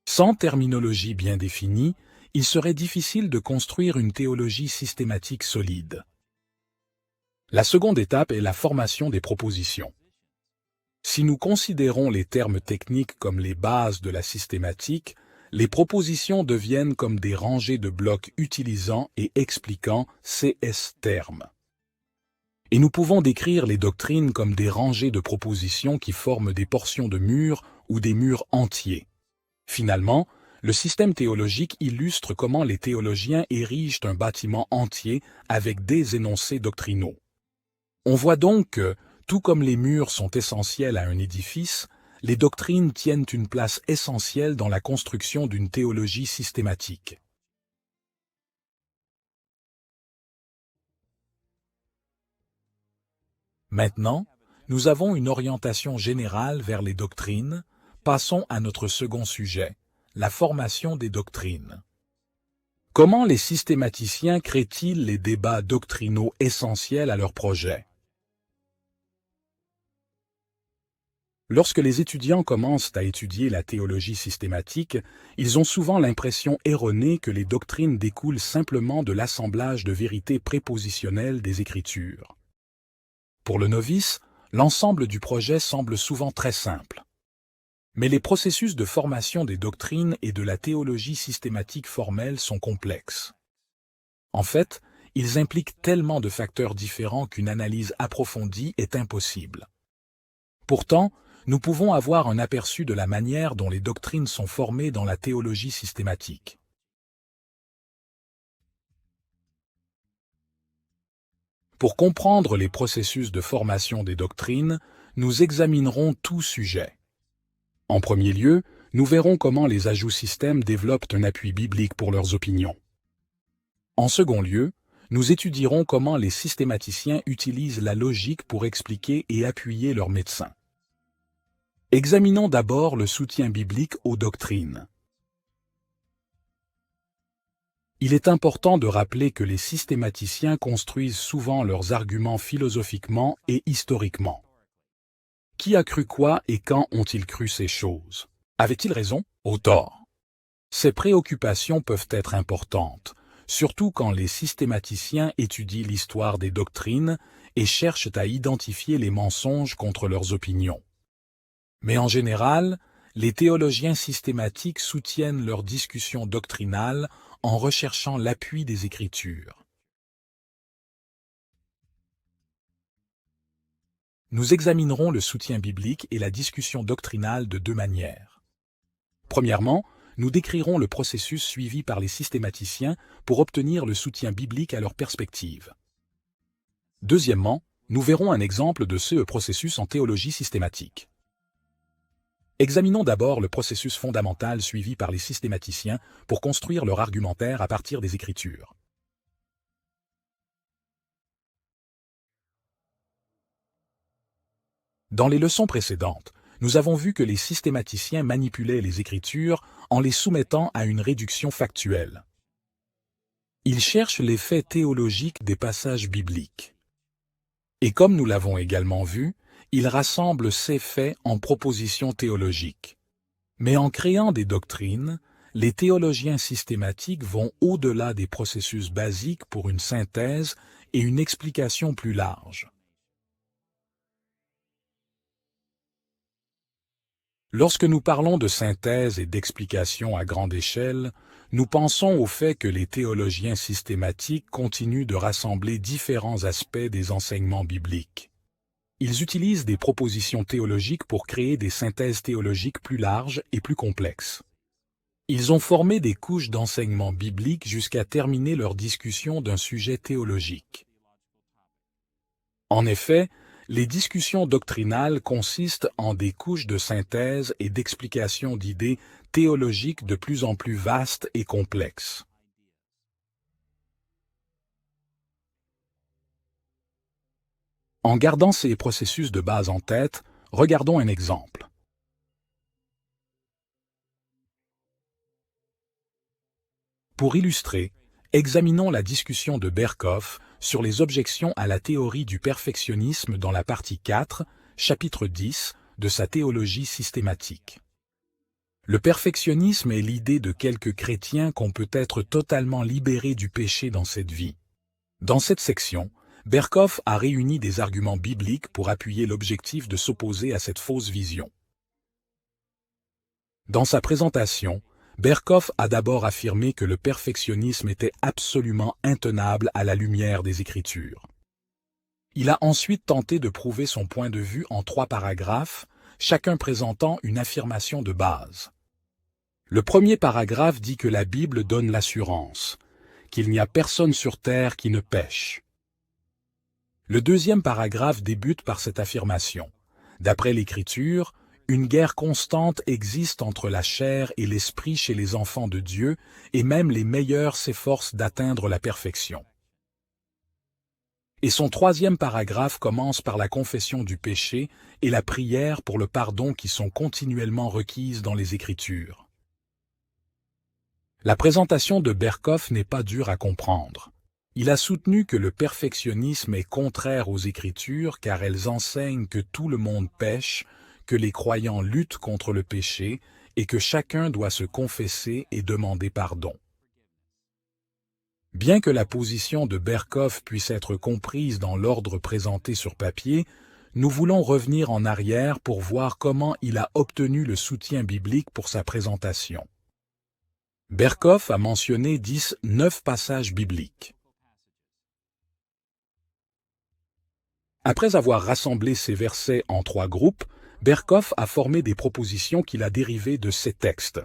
Sans terminologie bien définie, il serait difficile de construire une théologie systématique solide. La seconde étape est la formation des propositions. Si nous considérons les termes techniques comme les bases de la systématique, les propositions deviennent comme des rangées de blocs utilisant et expliquant ces termes. Et nous pouvons décrire les doctrines comme des rangées de propositions qui forment des portions de murs ou des murs entiers. Finalement, le système théologique illustre comment les théologiens érigent un bâtiment entier avec des énoncés doctrinaux. On voit donc que, tout comme les murs sont essentiels à un édifice, les doctrines tiennent une place essentielle dans la construction d'une théologie systématique. Maintenant, nous avons une orientation générale vers les doctrines. Passons à notre second sujet, la formation des doctrines. Comment les systématiciens créent-ils les débats doctrinaux essentiels à leur projet? Lorsque les étudiants commencent à étudier la théologie systématique, ils ont souvent l'impression erronée que les doctrines découlent simplement de l'assemblage de vérités prépositionnelles des Écritures. Pour le novice, l'ensemble du projet semble souvent très simple. Mais les processus de formation des doctrines et de la théologie systématique formelle sont complexes. En fait, ils impliquent tellement de facteurs différents qu'une analyse approfondie est impossible. Pourtant, nous pouvons avoir un aperçu de la manière dont les doctrines sont formées dans la théologie systématique. Pour comprendre les processus de formation des doctrines, nous examinerons tout sujet. En premier lieu, nous verrons comment les ajouts systèmes développent un appui biblique pour leurs opinions. En second lieu, nous étudierons comment les systématiciens utilisent la logique pour expliquer et appuyer leurs médecins. Examinons d'abord le soutien biblique aux doctrines. Il est important de rappeler que les systématiciens construisent souvent leurs arguments philosophiquement et historiquement. Qui a cru quoi et quand ont-ils cru ces choses? Avait-il raison ou tort? Ces préoccupations peuvent être importantes, surtout quand les systématiciens étudient l'histoire des doctrines et cherchent à identifier les mensonges contre leurs opinions. Mais en général, les théologiens systématiques soutiennent leurs discussions doctrinales en recherchant l'appui des Écritures. Nous examinerons le soutien biblique et la discussion doctrinale de deux manières. Premièrement, nous décrirons le processus suivi par les systématiciens pour obtenir le soutien biblique à leur perspective. Deuxièmement, nous verrons un exemple de ce processus en théologie systématique. Examinons d'abord le processus fondamental suivi par les systématiciens pour construire leur argumentaire à partir des Écritures. Dans les leçons précédentes, nous avons vu que les systématiciens manipulaient les Écritures en les soumettant à une réduction factuelle. Ils cherchent les faits théologiques des passages bibliques. Et comme nous l'avons également vu, ils rassemblent ces faits en propositions théologiques. Mais en créant des doctrines, les théologiens systématiques vont au-delà des processus basiques pour une synthèse et une explication plus large. Lorsque nous parlons de synthèse et d'explication à grande échelle, nous pensons au fait que les théologiens systématiques continuent de rassembler différents aspects des enseignements bibliques. Ils utilisent des propositions théologiques pour créer des synthèses théologiques plus larges et plus complexes. Ils ont formé des couches d'enseignements bibliques jusqu'à terminer leur discussion d'un sujet théologique. En effet, les discussions doctrinales consistent en des couches de synthèse et d'explication d'idées théologiques de plus en plus vastes et complexes. En gardant ces processus de base en tête, regardons un exemple. Pour illustrer, examinons la discussion de Berkhof sur les objections à la théorie du perfectionnisme dans la partie 4, chapitre 10, de sa théologie systématique. Le perfectionnisme est l'idée de quelques chrétiens qu'on peut être totalement libérés du péché dans cette vie. Dans cette section, Berkhof a réuni des arguments bibliques pour appuyer l'objectif de s'opposer à cette fausse vision. Dans sa présentation, Berkhof a d'abord affirmé que le perfectionnisme était absolument intenable à la lumière des Écritures. Il a ensuite tenté de prouver son point de vue en 3 paragraphes, chacun présentant une affirmation de base. Le premier paragraphe dit que la Bible donne l'assurance, qu'il n'y a personne sur terre qui ne pêche. Le deuxième paragraphe débute par cette affirmation. D'après l'Écriture, une guerre constante existe entre la chair et l'esprit chez les enfants de Dieu, et même les meilleurs s'efforcent d'atteindre la perfection. Et son troisième paragraphe commence par la confession du péché et la prière pour le pardon qui sont continuellement requises dans les Écritures. La présentation de Berkhof n'est pas dure à comprendre. Il a soutenu que le perfectionnisme est contraire aux Écritures car elles enseignent que tout le monde pêche, que les croyants luttent contre le péché et que chacun doit se confesser et demander pardon. Bien que la position de Berkhof puisse être comprise dans l'ordre présenté sur papier, nous voulons revenir en arrière pour voir comment il a obtenu le soutien biblique pour sa présentation. Berkhof a mentionné 9 passages bibliques. Après avoir rassemblé ces versets en 3 groupes, Berkhof a formé des propositions qu'il a dérivées de ces textes.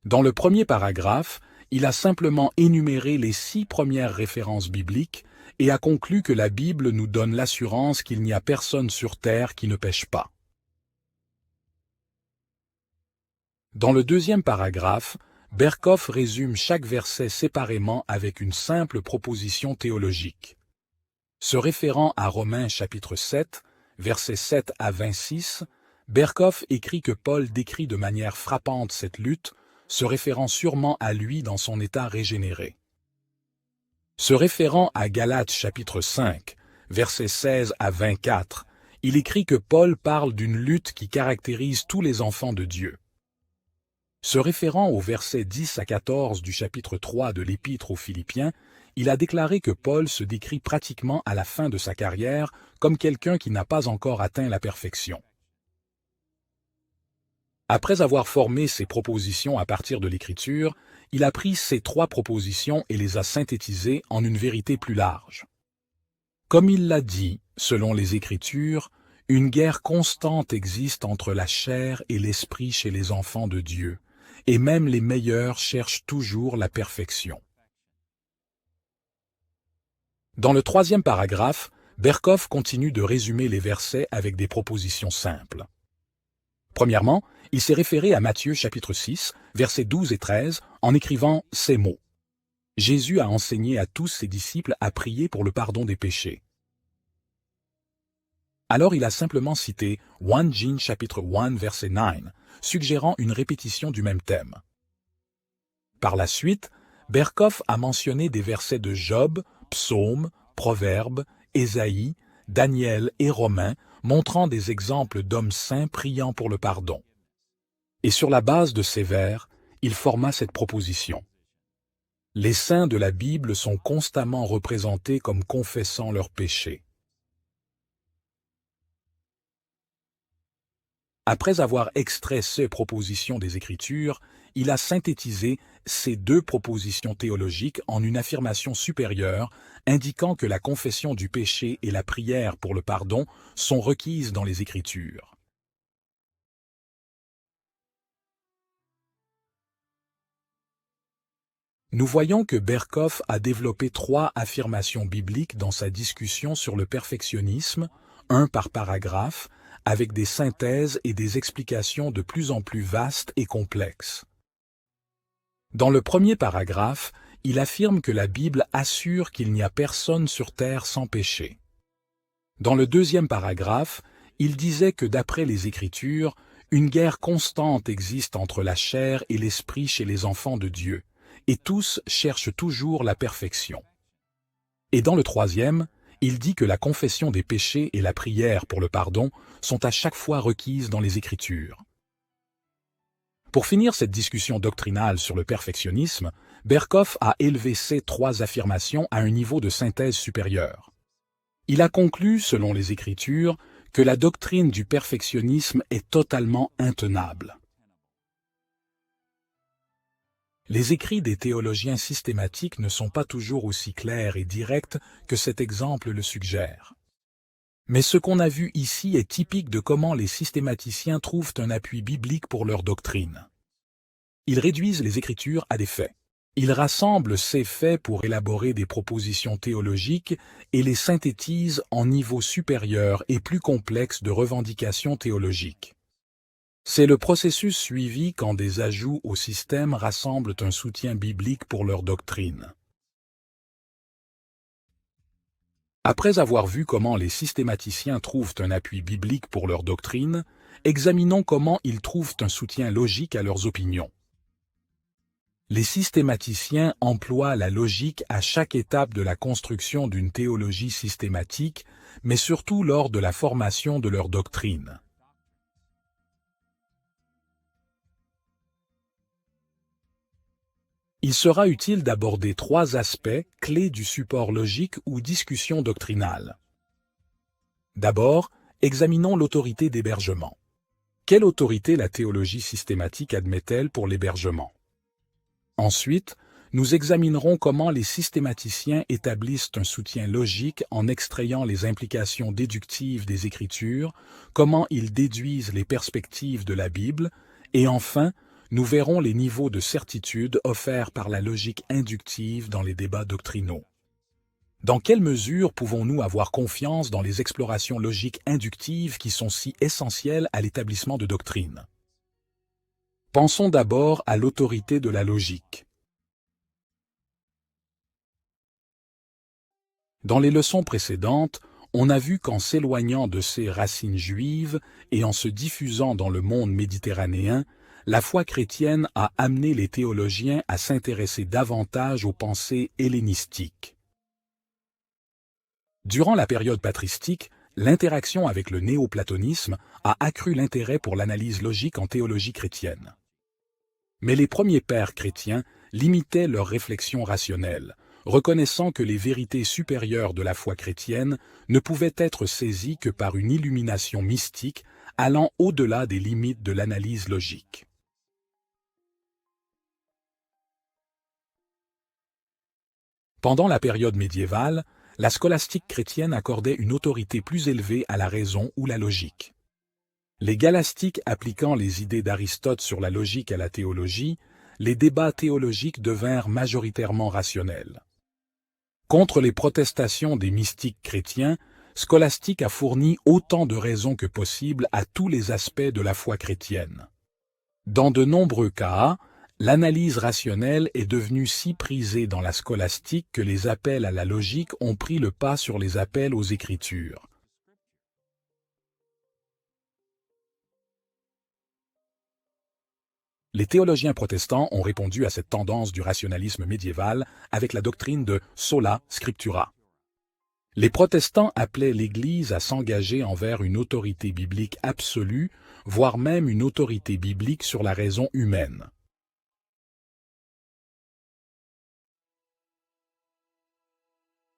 Dans le premier paragraphe, il a simplement énuméré les 6 premières références bibliques et a conclu que la Bible nous donne l'assurance qu'il n'y a personne sur terre qui ne pêche pas. Dans le deuxième paragraphe, Berkhof résume chaque verset séparément avec une simple proposition théologique. Se référant à Romains chapitre 7, versets 7 à 26, Berkhof écrit que Paul décrit de manière frappante cette lutte, se référant sûrement à lui dans son état régénéré. Se référant à Galates chapitre 5, versets 16 à 24, il écrit que Paul parle d'une lutte qui caractérise tous les enfants de Dieu. Se référant aux versets 10 à 14 du chapitre 3 de l'Épître aux Philippiens, il a déclaré que Paul se décrit pratiquement à la fin de sa carrière comme quelqu'un qui n'a pas encore atteint la perfection. Après avoir formé ses propositions à partir de l'Écriture, il a pris ces 3 propositions et les a synthétisées en une vérité plus large. Comme il l'a dit, selon les Écritures, une guerre constante existe entre la chair et l'esprit chez les enfants de Dieu, et même les meilleurs cherchent toujours la perfection. Dans le troisième paragraphe, Berkhof continue de résumer les versets avec des propositions simples. Premièrement, il s'est référé à Matthieu chapitre 6, versets 12 et 13, en écrivant ces mots. Jésus a enseigné à tous ses disciples à prier pour le pardon des péchés. Alors il a simplement cité 1 Jean chapitre 1 verset 9, suggérant une répétition du même thème. Par la suite, Berkhof a mentionné des versets de Job, Psaumes, Proverbes, Ésaïe, Daniel et Romains, montrant des exemples d'hommes saints priant pour le pardon. Et sur la base de ces vers, il forma cette proposition. Les saints de la Bible sont constamment représentés comme confessant leurs péchés. Après avoir extrait ces propositions des Écritures, il a synthétisé ces deux propositions théologiques en une affirmation supérieure, indiquant que la confession du péché et la prière pour le pardon sont requises dans les Écritures. Nous voyons que Berkhof a développé 3 affirmations bibliques dans sa discussion sur le perfectionnisme, un par paragraphe, avec des synthèses et des explications de plus en plus vastes et complexes. Dans le premier paragraphe, il affirme que la Bible assure qu'il n'y a personne sur terre sans péché. Dans le deuxième paragraphe, il disait que d'après les Écritures, une guerre constante existe entre la chair et l'esprit chez les enfants de Dieu, et tous cherchent toujours la perfection. Et dans le troisième, il dit que la confession des péchés et la prière pour le pardon sont à chaque fois requises dans les Écritures. Pour finir cette discussion doctrinale sur le perfectionnisme, Berkhof a élevé ces 3 affirmations à un niveau de synthèse supérieur. Il a conclu, selon les Écritures, que la doctrine du perfectionnisme est totalement intenable. Les écrits des théologiens systématiques ne sont pas toujours aussi clairs et directs que cet exemple le suggère. Mais ce qu'on a vu ici est typique de comment les systématiciens trouvent un appui biblique pour leur doctrine. Ils réduisent les Écritures à des faits. Ils rassemblent ces faits pour élaborer des propositions théologiques et les synthétisent en niveau supérieur et plus complexe de revendications théologiques. C'est le processus suivi quand des ajouts au système rassemblent un soutien biblique pour leur doctrine. Après avoir vu comment les systématiciens trouvent un appui biblique pour leur doctrine, examinons comment ils trouvent un soutien logique à leurs opinions. Les systématiciens emploient la logique à chaque étape de la construction d'une théologie systématique, mais surtout lors de la formation de leur doctrine. Il sera utile d'aborder 3 aspects clés du support logique ou discussion doctrinale. D'abord, examinons l'autorité d'hébergement. Quelle autorité la théologie systématique admet-elle pour l'hébergement? Ensuite, nous examinerons comment les systématiciens établissent un soutien logique en extrayant les implications déductives des Écritures, comment ils déduisent les perspectives de la Bible, et enfin, nous verrons les niveaux de certitude offerts par la logique inductive dans les débats doctrinaux. Dans quelle mesure pouvons-nous avoir confiance dans les explorations logiques inductives qui sont si essentielles à l'établissement de doctrines? Pensons d'abord à l'autorité de la logique. Dans les leçons précédentes, on a vu qu'en s'éloignant de ses racines juives et en se diffusant dans le monde méditerranéen, la foi chrétienne a amené les théologiens à s'intéresser davantage aux pensées hellénistiques. Durant la période patristique, l'interaction avec le néoplatonisme a accru l'intérêt pour l'analyse logique en théologie chrétienne. Mais les premiers pères chrétiens limitaient leur réflexion rationnelle, reconnaissant que les vérités supérieures de la foi chrétienne ne pouvaient être saisies que par une illumination mystique allant au-delà des limites de l'analyse logique. Pendant la période médiévale, la scolastique chrétienne accordait une autorité plus élevée à la raison ou la logique. Les Galastiques appliquant les idées d'Aristote sur la logique à la théologie, les débats théologiques devinrent majoritairement rationnels. Contre les protestations des mystiques chrétiens, Scolastique a fourni autant de raisons que possible à tous les aspects de la foi chrétienne. Dans de nombreux cas, l'analyse rationnelle est devenue si prisée dans la scolastique que les appels à la logique ont pris le pas sur les appels aux Écritures. Les théologiens protestants ont répondu à cette tendance du rationalisme médiéval avec la doctrine de sola scriptura. Les protestants appelaient l'Église à s'engager envers une autorité biblique absolue, voire même une autorité biblique sur la raison humaine.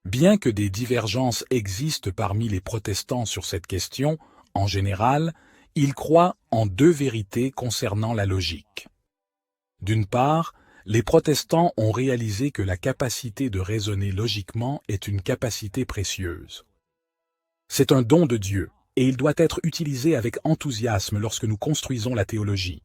Bien que des divergences existent parmi les protestants sur cette question, en général, ils croient en deux vérités concernant la logique. D'une part, les protestants ont réalisé que la capacité de raisonner logiquement est une capacité précieuse. C'est un don de Dieu, et il doit être utilisé avec enthousiasme lorsque nous construisons la théologie.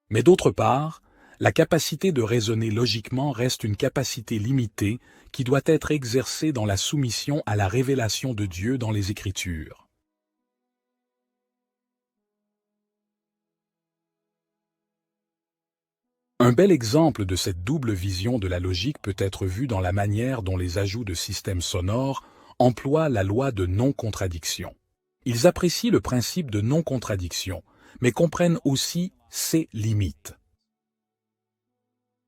Mais d'autre part, la capacité de raisonner logiquement reste une capacité limitée qui doit être exercée dans la soumission à la révélation de Dieu dans les Écritures. Un bel exemple de cette double vision de la logique peut être vu dans la manière dont les ajouts de systèmes sonores emploient la loi de non-contradiction. Ils apprécient le principe de non-contradiction, mais comprennent aussi ses limites.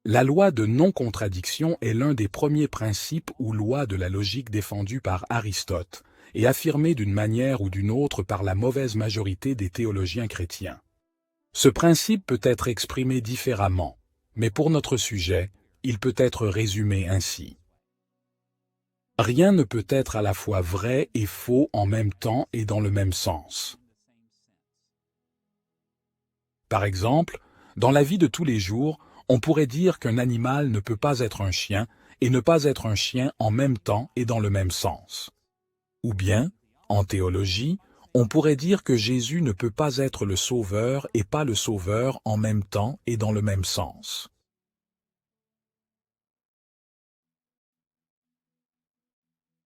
La loi de non-contradiction est l'un des premiers principes ou lois de la logique défendus par Aristote et affirmés d'une manière ou d'une autre par la mauvaise majorité des théologiens chrétiens. Ce principe peut être exprimé différemment, mais pour notre sujet, il peut être résumé ainsi. Rien ne peut être à la fois vrai et faux en même temps et dans le même sens. Par exemple, dans la vie de tous les jours, on pourrait dire qu'un animal ne peut pas être un chien et ne pas être un chien en même temps et dans le même sens. Ou bien, en théologie, on pourrait dire que Jésus ne peut pas être le Sauveur et pas le Sauveur en même temps et dans le même sens.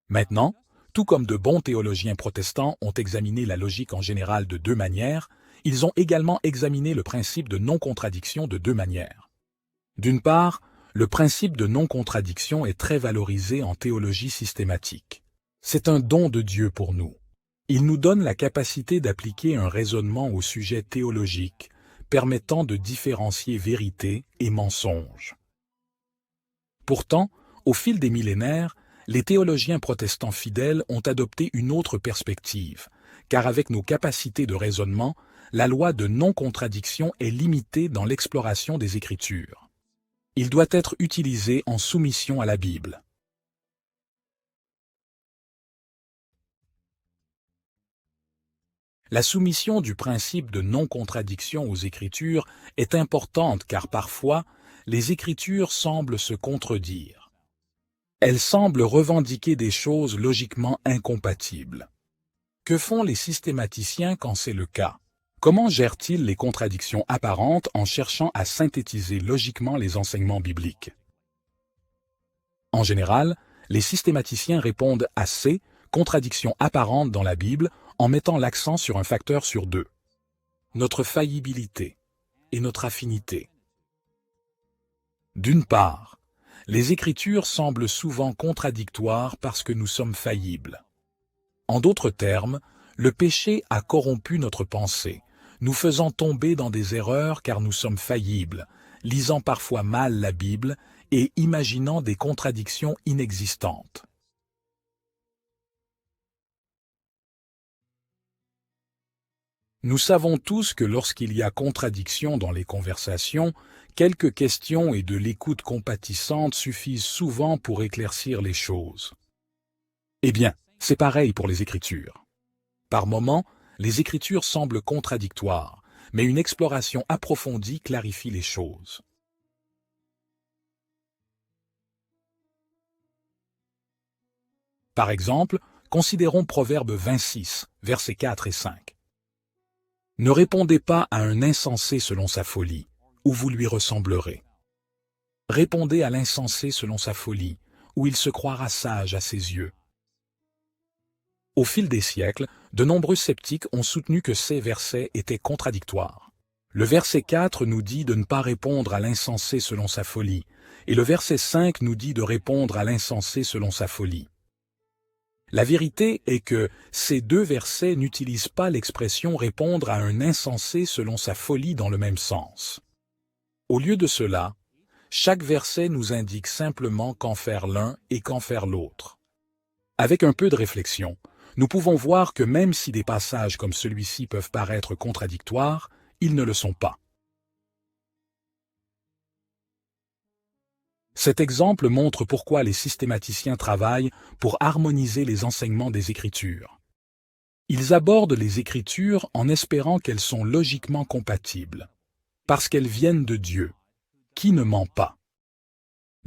Maintenant, tout comme de bons théologiens protestants ont examiné la logique en général de deux manières, ils ont également examiné le principe de non-contradiction de deux manières. D'une part, le principe de non-contradiction est très valorisé en théologie systématique. C'est un don de Dieu pour nous. Il nous donne la capacité d'appliquer un raisonnement au sujet théologique, permettant de différencier vérité et mensonge. Pourtant, au fil des millénaires, les théologiens protestants fidèles ont adopté une autre perspective, car avec nos capacités de raisonnement, la loi de non-contradiction est limitée dans l'exploration des Écritures. Il doit être utilisé en soumission à la Bible. La soumission du principe de non-contradiction aux Écritures est importante car parfois, les Écritures semblent se contredire. Elles semblent revendiquer des choses logiquement incompatibles. Que font les systématiciens quand c'est le cas? Comment gèrent-ils les contradictions apparentes en cherchant à synthétiser logiquement les enseignements bibliques? En général, les systématiciens répondent à ces contradictions apparentes dans la Bible en mettant l'accent sur un facteur sur deux: notre faillibilité et notre affinité. D'une part, les Écritures semblent souvent contradictoires parce que nous sommes faillibles. En d'autres termes, le péché a corrompu notre pensée, nous faisant tomber dans des erreurs car nous sommes faillibles, lisant parfois mal la Bible et imaginant des contradictions inexistantes. Nous savons tous que lorsqu'il y a contradiction dans les conversations, quelques questions et de l'écoute compatissante suffisent souvent pour éclaircir les choses. Eh bien, c'est pareil pour les Écritures. Par moments, les Écritures semblent contradictoires, mais une exploration approfondie clarifie les choses. Par exemple, considérons Proverbe 26, versets 4 et 5. Ne répondez pas à un insensé selon sa folie, ou vous lui ressemblerez. Répondez à l'insensé selon sa folie, ou il se croira sage à ses yeux. Au fil des siècles, de nombreux sceptiques ont soutenu que ces versets étaient contradictoires. Le verset 4 nous dit de ne pas répondre à l'insensé selon sa folie, et le verset 5 nous dit de répondre à l'insensé selon sa folie. La vérité est que ces deux versets n'utilisent pas l'expression répondre à un insensé selon sa folie dans le même sens. Au lieu de cela, chaque verset nous indique simplement qu'en faire l'un et qu'en faire l'autre. Avec un peu de réflexion, nous pouvons voir que même si des passages comme celui-ci peuvent paraître contradictoires, ils ne le sont pas. Cet exemple montre pourquoi les systématiciens travaillent pour harmoniser les enseignements des Écritures. Ils abordent les Écritures en espérant qu'elles sont logiquement compatibles, parce qu'elles viennent de Dieu, qui ne ment pas.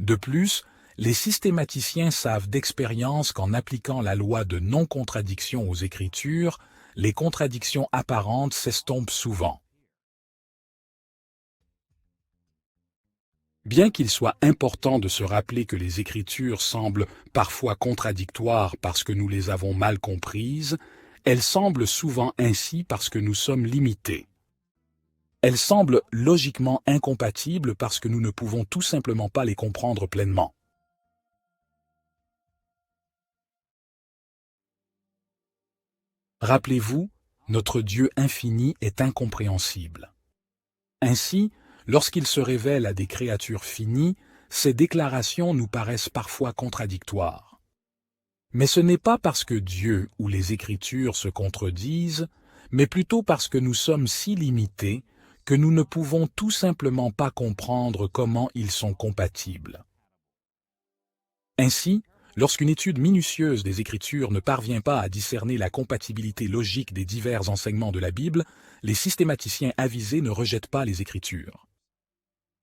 De plus, les systématiciens savent d'expérience qu'en appliquant la loi de non-contradiction aux Écritures, les contradictions apparentes s'estompent souvent. Bien qu'il soit important de se rappeler que les Écritures semblent parfois contradictoires parce que nous les avons mal comprises, elles semblent souvent ainsi parce que nous sommes limités. Elles semblent logiquement incompatibles parce que nous ne pouvons tout simplement pas les comprendre pleinement. Rappelez-vous, notre Dieu infini est incompréhensible. Ainsi, lorsqu'il se révèle à des créatures finies, ses déclarations nous paraissent parfois contradictoires. Mais ce n'est pas parce que Dieu ou les Écritures se contredisent, mais plutôt parce que nous sommes si limités que nous ne pouvons tout simplement pas comprendre comment ils sont compatibles. Ainsi, lorsqu'une étude minutieuse des Écritures ne parvient pas à discerner la compatibilité logique des divers enseignements de la Bible, les systématiciens avisés ne rejettent pas les Écritures.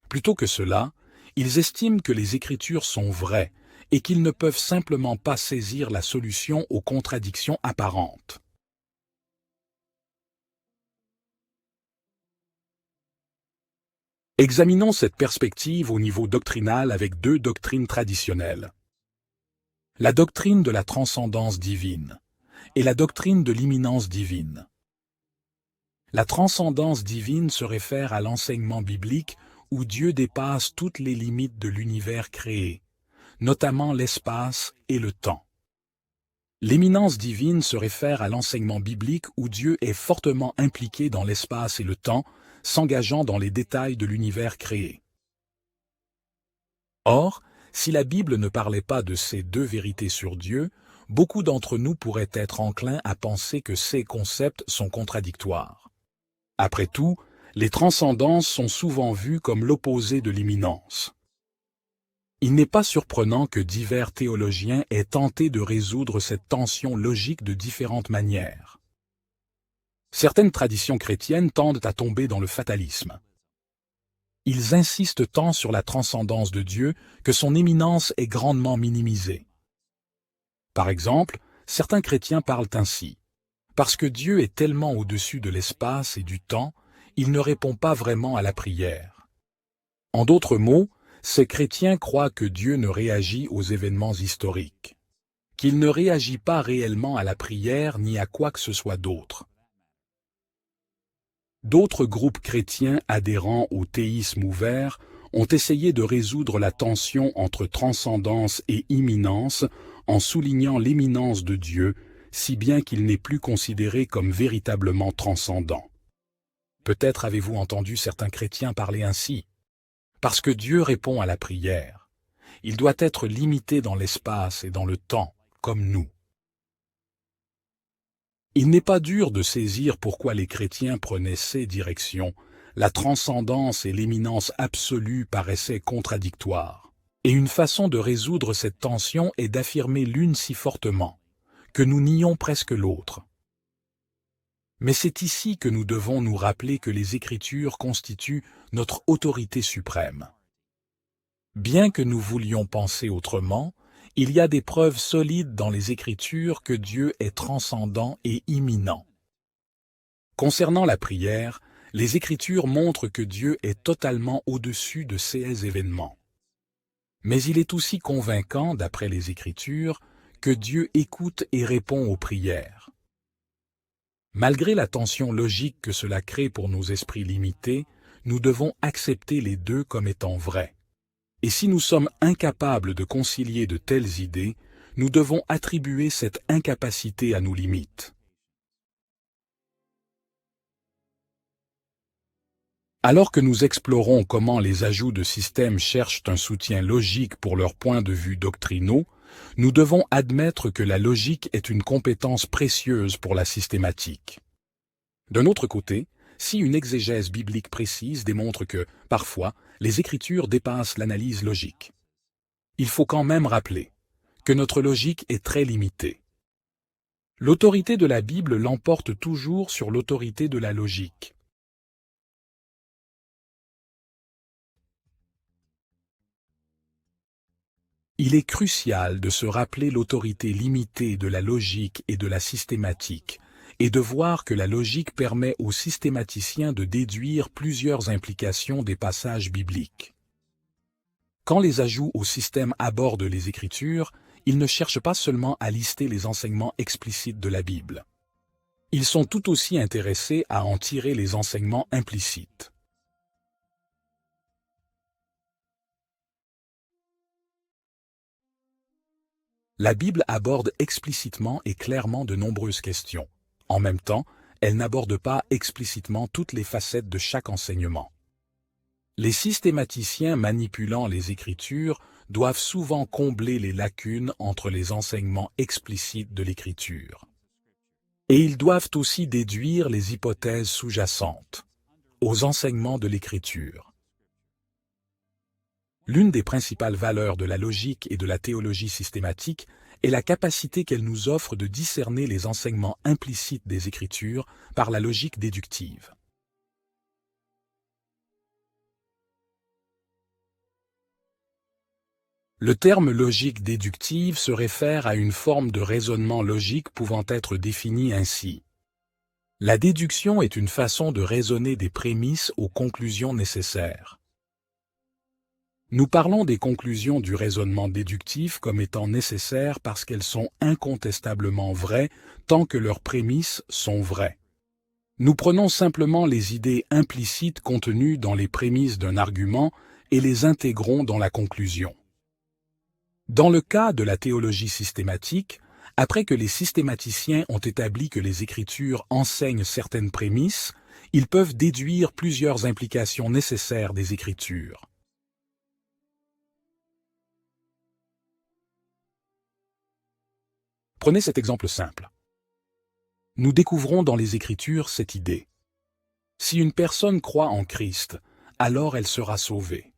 Plutôt que cela, ils estiment que les Écritures sont vraies et qu'ils ne peuvent simplement pas saisir la solution aux contradictions apparentes. Examinons cette perspective au niveau doctrinal avec deux doctrines traditionnelles. La doctrine de la transcendance divine et la doctrine de l'imminence divine. La transcendance divine se réfère à l'enseignement biblique où Dieu dépasse toutes les limites de l'univers créé, notamment l'espace et le temps. L'imminence divine se réfère à l'enseignement biblique où Dieu est fortement impliqué dans l'espace et le temps, s'engageant dans les détails de l'univers créé. Or, si la Bible ne parlait pas de ces deux vérités sur Dieu, beaucoup d'entre nous pourraient être enclins à penser que ces concepts sont contradictoires. Après tout, les transcendances sont souvent vues comme l'opposé de l'imminence. Il n'est pas surprenant que divers théologiens aient tenté de résoudre cette tension logique de différentes manières. Certaines traditions chrétiennes tendent à tomber dans le fatalisme. Ils insistent tant sur la transcendance de Dieu que son éminence est grandement minimisée. Par exemple, certains chrétiens parlent ainsi. Parce que Dieu est tellement au-dessus de l'espace et du temps, il ne répond pas vraiment à la prière. En d'autres mots, ces chrétiens croient que Dieu ne réagit aux événements historiques, qu'il ne réagit pas réellement à la prière ni à quoi que ce soit d'autre. D'autres groupes chrétiens adhérant au théisme ouvert ont essayé de résoudre la tension entre transcendance et imminence en soulignant l'éminence de Dieu, si bien qu'il n'est plus considéré comme véritablement transcendant. Peut-être avez-vous entendu certains chrétiens parler ainsi. Parce que Dieu répond à la prière, il doit être limité dans l'espace et dans le temps, comme nous. Il n'est pas dur de saisir pourquoi les chrétiens prenaient ces directions. La transcendance et l'éminence absolue paraissaient contradictoires. Et une façon de résoudre cette tension est d'affirmer l'une si fortement, que nous nions presque l'autre. Mais c'est ici que nous devons nous rappeler que les Écritures constituent notre autorité suprême. Bien que nous voulions penser autrement, Il y a des preuves solides dans les Écritures que Dieu est transcendant et immanent. Concernant la prière, les Écritures montrent que Dieu est totalement au-dessus de ces événements. Mais il est aussi convaincant, d'après les Écritures, que Dieu écoute et répond aux prières. Malgré la tension logique que cela crée pour nos esprits limités, nous devons accepter les deux comme étant vrais. Et si nous sommes incapables de concilier de telles idées, nous devons attribuer cette incapacité à nos limites. Alors que nous explorons comment les ajouts de systèmes cherchent un soutien logique pour leurs points de vue doctrinaux, nous devons admettre que la logique est une compétence précieuse pour la systématique. D'un autre côté, si une exégèse biblique précise démontre que, parfois, les Écritures dépassent l'analyse logique, il faut quand même rappeler que notre logique est très limitée. L'autorité de la Bible l'emporte toujours sur l'autorité de la logique. Il est crucial de se rappeler l'autorité limitée de la logique et de la systématique, et de voir que la logique permet aux systématiciens de déduire plusieurs implications des passages bibliques. Quand les ajouts au système abordent les Écritures, ils ne cherchent pas seulement à lister les enseignements explicites de la Bible. Ils sont tout aussi intéressés à en tirer les enseignements implicites. La Bible aborde explicitement et clairement de nombreuses questions. En même temps, elle n'aborde pas explicitement toutes les facettes de chaque enseignement. Les systématiciens manipulant les Écritures doivent souvent combler les lacunes entre les enseignements explicites de l'Écriture. Et ils doivent aussi déduire les hypothèses sous-jacentes aux enseignements de l'Écriture. L'une des principales valeurs de la logique et de la théologie systématique est la capacité qu'elle nous offre de discerner les enseignements implicites des Écritures par la logique déductive. Le terme logique déductive se réfère à une forme de raisonnement logique pouvant être définie ainsi. La déduction est une façon de raisonner des prémices aux conclusions nécessaires. Nous parlons des conclusions du raisonnement déductif comme étant nécessaires parce qu'elles sont incontestablement vraies tant que leurs prémices sont vraies. Nous prenons simplement les idées implicites contenues dans les prémices d'un argument et les intégrons dans la conclusion. Dans le cas de la théologie systématique, après que les systématiciens ont établi que les Écritures enseignent certaines prémices, ils peuvent déduire plusieurs implications nécessaires des Écritures. Prenez cet exemple simple. Nous découvrons dans les Écritures cette idée. Si une personne croit en Christ, alors elle sera sauvée.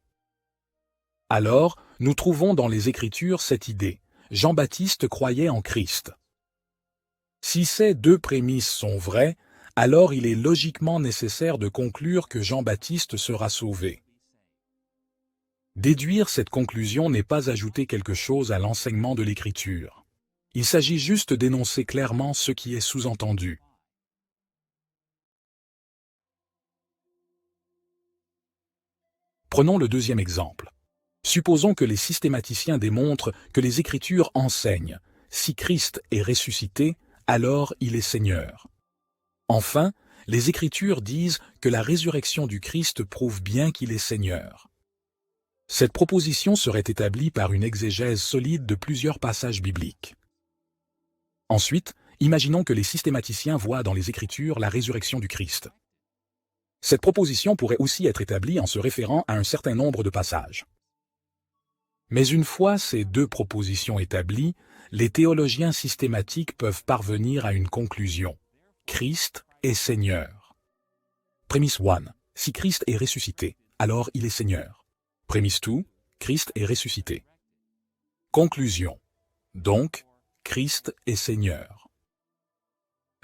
Alors, nous trouvons dans les Écritures cette idée. Jean-Baptiste croyait en Christ. Si ces deux prémices sont vraies, alors il est logiquement nécessaire de conclure que Jean-Baptiste sera sauvé. Déduire cette conclusion n'est pas ajouter quelque chose à l'enseignement de l'Écriture. Il s'agit juste d'énoncer clairement ce qui est sous-entendu. Prenons le deuxième exemple. Supposons que les systématiciens démontrent que les Écritures enseignent « Si Christ est ressuscité, alors il est Seigneur ». Enfin, les Écritures disent que la résurrection du Christ prouve bien qu'il est Seigneur. Cette proposition serait établie par une exégèse solide de plusieurs passages bibliques. Ensuite, imaginons que les systématiciens voient dans les Écritures la résurrection du Christ. Cette proposition pourrait aussi être établie en se référant à un certain nombre de passages. Mais une fois ces deux propositions établies, les théologiens systématiques peuvent parvenir à une conclusion. Christ est Seigneur. Prémisse 1. Si Christ est ressuscité, alors il est Seigneur. Prémisse 2. Christ est ressuscité. Conclusion. Donc, Christ est Seigneur.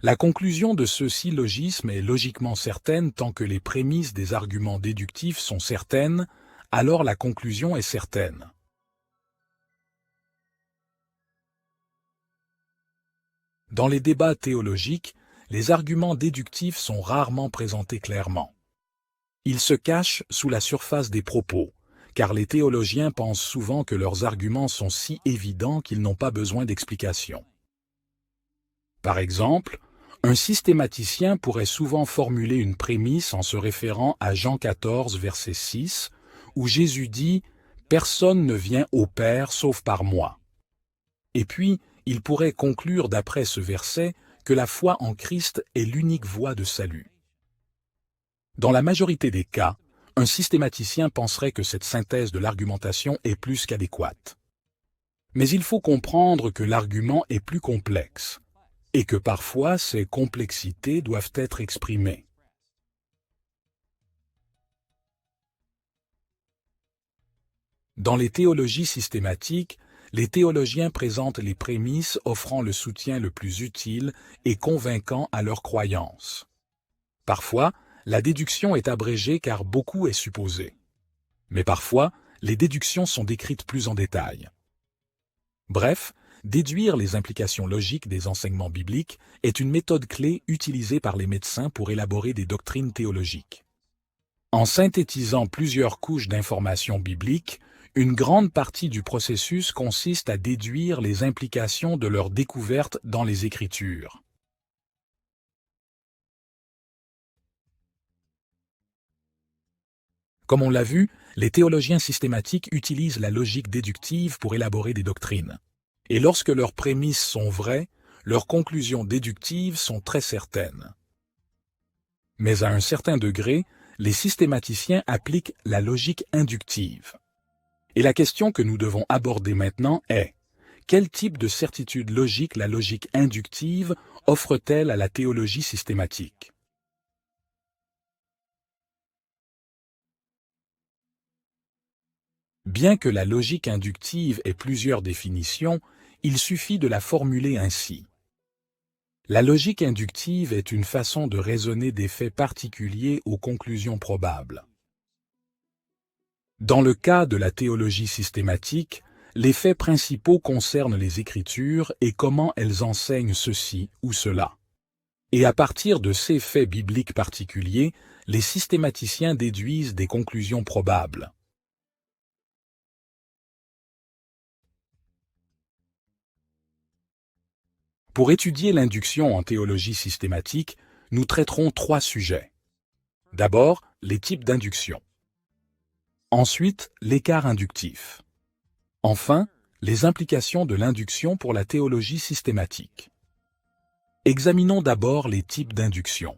La conclusion de ce syllogisme est logiquement certaine tant que les prémices des arguments déductifs sont certaines, alors la conclusion est certaine. Dans les débats théologiques, les arguments déductifs sont rarement présentés clairement. Ils se cachent sous la surface des propos, car les théologiens pensent souvent que leurs arguments sont si évidents qu'ils n'ont pas besoin d'explication. Par exemple, un systématicien pourrait souvent formuler une prémisse en se référant à Jean 14, verset 6, où Jésus dit « Personne ne vient au Père sauf par moi ». Et puis, il pourrait conclure d'après ce verset que la foi en Christ est l'unique voie de salut. Dans la majorité des cas, un systématicien penserait que cette synthèse de l'argumentation est plus qu'adéquate. Mais il faut comprendre que l'argument est plus complexe, et que parfois ces complexités doivent être exprimées. Dans les théologies systématiques, les théologiens présentent les prémices offrant le soutien le plus utile et convaincant à leur croyance. Parfois, la déduction est abrégée car beaucoup est supposé. Mais parfois, les déductions sont décrites plus en détail. Bref, déduire les implications logiques des enseignements bibliques est une méthode clé utilisée par les médecins pour élaborer des doctrines théologiques. En synthétisant plusieurs couches d'informations bibliques, une grande partie du processus consiste à déduire les implications de leurs découvertes dans les Écritures. Comme on l'a vu, les théologiens systématiques utilisent la logique déductive pour élaborer des doctrines. Et lorsque leurs prémices sont vraies, leurs conclusions déductives sont très certaines. Mais à un certain degré, les systématiciens appliquent la logique inductive. Et la question que nous devons aborder maintenant est: quel type de certitude logique la logique inductive offre-t-elle à la théologie systématique? Bien que la logique inductive ait plusieurs définitions, il suffit de la formuler ainsi. La logique inductive est une façon de raisonner des faits particuliers aux conclusions probables. Dans le cas de la théologie systématique, les faits principaux concernent les Écritures et comment elles enseignent ceci ou cela. Et à partir de ces faits bibliques particuliers, les systématiciens déduisent des conclusions probables. Pour étudier l'induction en théologie systématique, nous traiterons 3 sujets. D'abord, les types d'induction. Ensuite, l'écart inductif. Enfin, les implications de l'induction pour la théologie systématique. Examinons d'abord les types d'induction.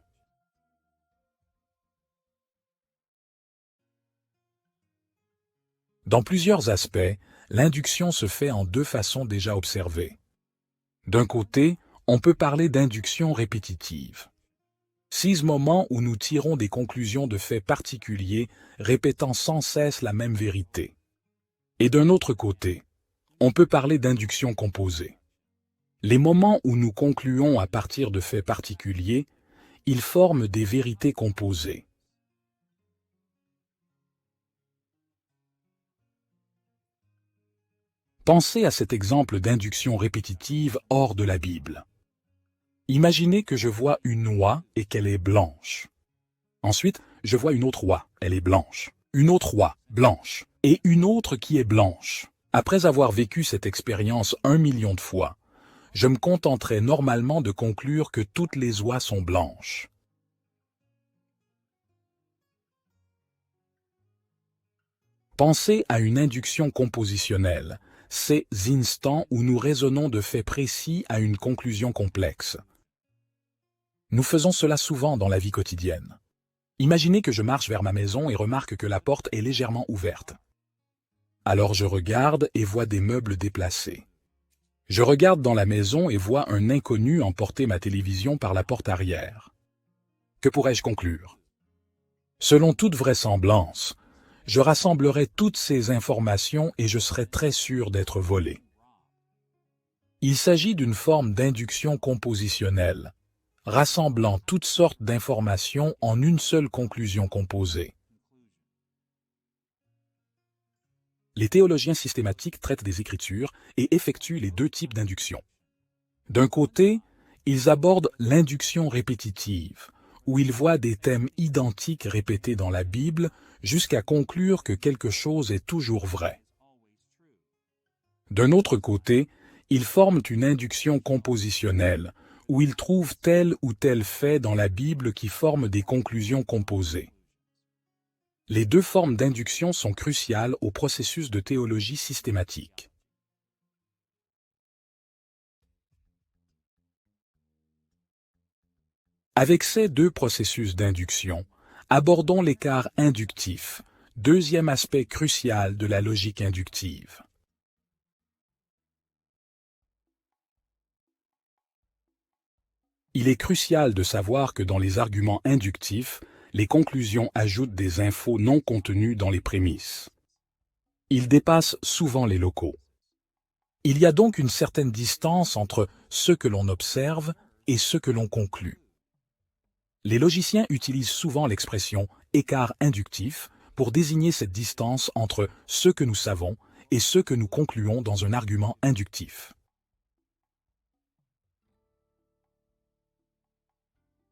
Dans plusieurs aspects, l'induction se fait en 2 façons déjà observées. D'un côté, on peut parler d'induction répétitive. 6 moments où nous tirons des conclusions de faits particuliers, répétant sans cesse la même vérité. Et d'un autre côté, on peut parler d'induction composée. Les moments où nous concluons à partir de faits particuliers, ils forment des vérités composées. Pensez à cet exemple d'induction répétitive hors de la Bible. Imaginez que je vois une oie et qu'elle est blanche. Ensuite, je vois une autre oie, elle est blanche. Une autre oie, blanche. Et une autre qui est blanche. Après avoir vécu cette expérience 1 million de fois, je me contenterai normalement de conclure que toutes les oies sont blanches. Pensez à une induction compositionnelle, ces instants où nous raisonnons de faits précis à une conclusion complexe. Nous faisons cela souvent dans la vie quotidienne. Imaginez que je marche vers ma maison et remarque que la porte est légèrement ouverte. Alors je regarde et vois des meubles déplacés. Je regarde dans la maison et vois un inconnu emporter ma télévision par la porte arrière. Que pourrais-je conclure? Selon toute vraisemblance, je rassemblerai toutes ces informations et je serai très sûr d'être volé. Il s'agit d'une forme d'induction compositionnelle, rassemblant toutes sortes d'informations en une seule conclusion composée. Les théologiens systématiques traitent des Écritures et effectuent les 2 types d'induction. D'un côté, Ils abordent l'induction répétitive, où ils voient des thèmes identiques répétés dans la Bible jusqu'à conclure que quelque chose est toujours vrai. D'un autre côté, ils forment une induction compositionnelle, où ils trouvent tel ou tel fait dans la Bible qui forme des conclusions composées. Les deux formes d'induction sont cruciales au processus de théologie systématique. Avec ces deux processus d'induction, abordons l'écart inductif, deuxième aspect crucial de la logique inductive. Il est crucial de savoir que dans les arguments inductifs, les conclusions ajoutent des infos non contenues dans les prémices. Ils dépassent souvent les locaux. Il y a donc une certaine distance entre ce que l'on observe et ce que l'on conclut. Les logiciens utilisent souvent l'expression « écart inductif » pour désigner cette distance entre ce que nous savons et ce que nous concluons dans un argument inductif.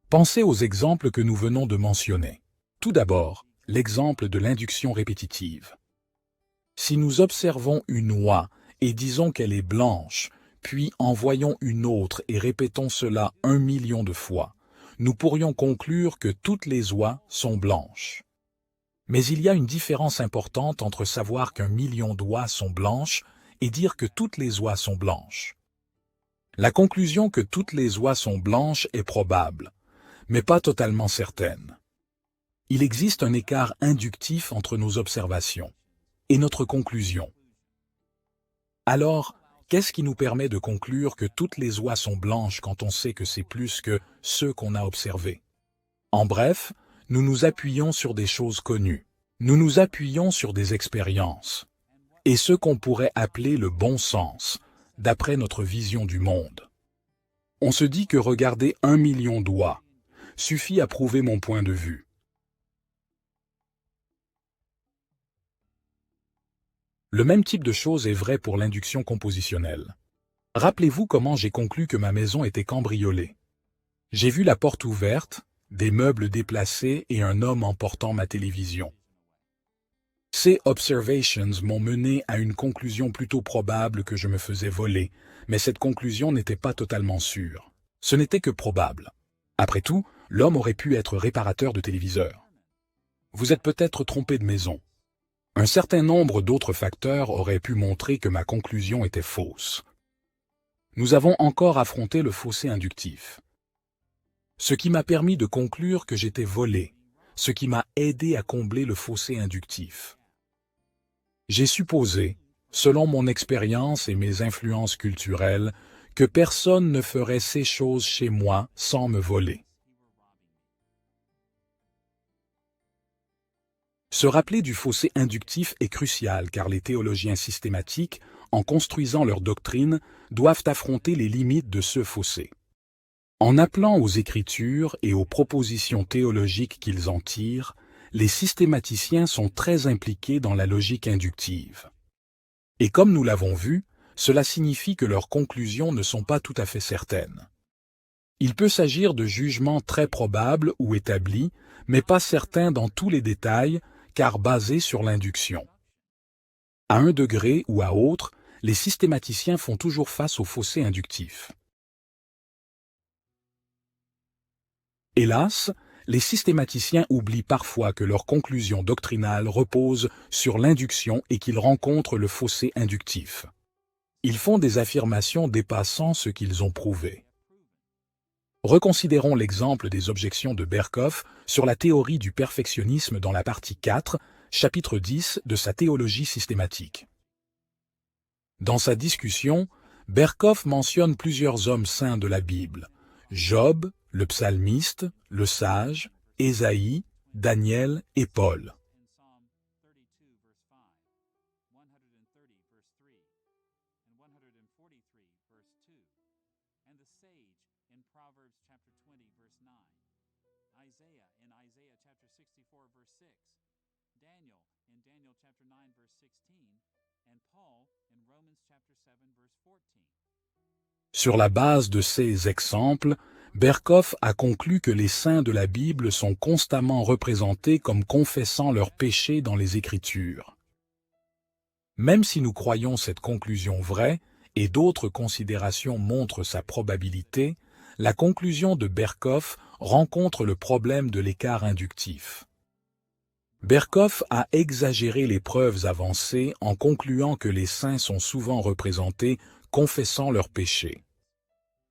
Pensez aux exemples que nous venons de mentionner. Tout d'abord, l'exemple de l'induction répétitive. Si nous observons une oie et disons qu'elle est blanche, puis en voyons une autre et répétons cela 1 million de fois, nous pourrions conclure que toutes les oies sont blanches. Mais il y a une différence importante entre savoir qu'un million d'oies sont blanches et dire que toutes les oies sont blanches. La conclusion que toutes les oies sont blanches est probable, mais pas totalement certaine. Il existe un écart inductif entre nos observations et notre conclusion. Alors, qu'est-ce qui nous permet de conclure que toutes les oies sont blanches quand on sait que c'est plus que ceux qu'on a observés? En bref, nous nous appuyons sur des choses connues. Nous nous appuyons sur des expériences et ce qu'on pourrait appeler le bon sens, d'après notre vision du monde. On se dit que regarder 1 million d'oies suffit à prouver mon point de vue. Le même type de chose est vrai pour l'induction compositionnelle. Rappelez-vous comment j'ai conclu que ma maison était cambriolée. J'ai vu la porte ouverte, des meubles déplacés et un homme emportant ma télévision. Ces observations m'ont mené à une conclusion plutôt probable que je me faisais voler, mais cette conclusion n'était pas totalement sûre. Ce n'était que probable. Après tout, l'homme aurait pu être réparateur de téléviseurs. Vous êtes peut-être trompé de maison. Un certain nombre d'autres facteurs auraient pu montrer que ma conclusion était fausse. Nous avons encore affronté le fossé inductif. Ce qui m'a permis de conclure que j'étais volé, ce qui m'a aidé à combler le fossé inductif. J'ai supposé, selon mon expérience et mes influences culturelles, que personne ne ferait ces choses chez moi sans me voler. Se rappeler du fossé inductif est crucial car les théologiens systématiques, en construisant leur doctrine, doivent affronter les limites de ce fossé. En appelant aux Écritures et aux propositions théologiques qu'ils en tirent, les systématiciens sont très impliqués dans la logique inductive. Et comme nous l'avons vu, cela signifie que leurs conclusions ne sont pas tout à fait certaines. Il peut s'agir de jugements très probables ou établis, mais pas certains dans tous les détails, car basés sur l'induction. À un degré ou à autre, les systématiciens font toujours face au fossé inductif. Hélas, les systématiciens oublient parfois que leurs conclusions doctrinales reposent sur l'induction et qu'ils rencontrent le fossé inductif. Ils font des affirmations dépassant ce qu'ils ont prouvé. Reconsidérons l'exemple des objections de Berkhof sur la théorie du perfectionnisme dans la partie 4, chapitre 10 de sa théologie systématique. Dans sa discussion, Berkhof mentionne plusieurs hommes saints de la Bible: Job, le psalmiste, le sage, Ésaïe, Daniel et Paul. Sur la base de ces exemples, Berkhoff a conclu que les saints de la Bible sont constamment représentés comme confessant leurs péchés dans les Écritures. Même si nous croyons cette conclusion vraie, et d'autres considérations montrent sa probabilité, la conclusion de Berkhoff rencontre le problème de l'écart inductif. Berkhoff a exagéré les preuves avancées en concluant que les saints sont souvent représentés confessant leurs péchés.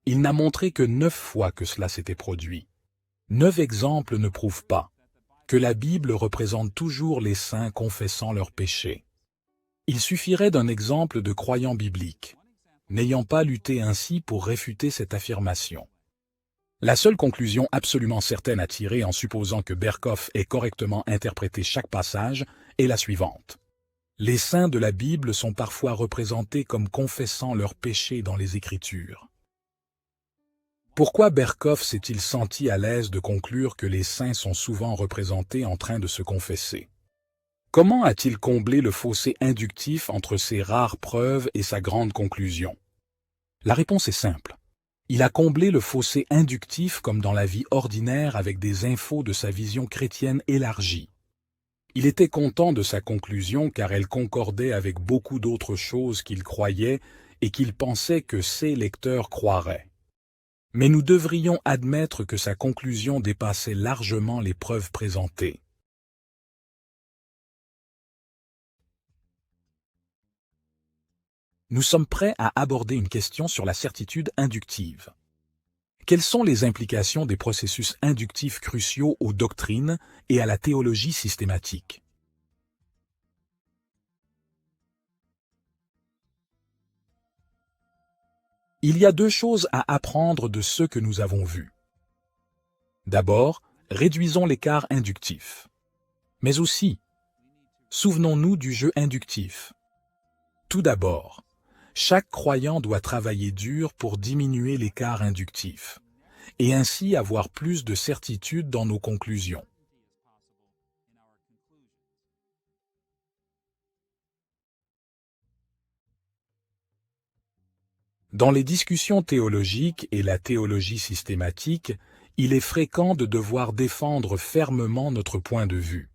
Il n'a montré que 9 fois que cela s'était produit. 9 exemples ne prouvent pas que la Bible représente toujours les saints confessant leurs péchés. Il suffirait d'un exemple de croyant biblique, n'ayant pas lutté ainsi pour réfuter cette affirmation. La seule conclusion absolument certaine à tirer en supposant que Berkhoff ait correctement interprété chaque passage est la suivante. Les saints de la Bible sont parfois représentés comme confessant leurs péchés dans les Écritures. Pourquoi Berkhoff s'est-il senti à l'aise de conclure que les saints sont souvent représentés en train de se confesser? Comment a-t-il comblé le fossé inductif entre ces rares preuves et sa grande conclusion? La réponse est simple. Il a comblé le fossé inductif comme dans la vie ordinaire avec des infos de sa vision chrétienne élargie. Il était content de sa conclusion car elle concordait avec beaucoup d'autres choses qu'il croyait et qu'il pensait que ses lecteurs croiraient. Mais nous devrions admettre que sa conclusion dépassait largement les preuves présentées. Nous sommes prêts à aborder une question sur la certitude inductive. Quelles sont les implications des processus inductifs cruciaux aux doctrines et à la théologie systématique? Il y a 2 choses à apprendre de ce que nous avons vu. D'abord, réduisons l'écart inductif. Mais aussi, souvenons-nous du jeu inductif. Tout d'abord, chaque croyant doit travailler dur pour diminuer l'écart inductif, et ainsi avoir plus de certitude dans nos conclusions. Dans les discussions théologiques et la théologie systématique, il est fréquent de devoir défendre fermement notre point de vue.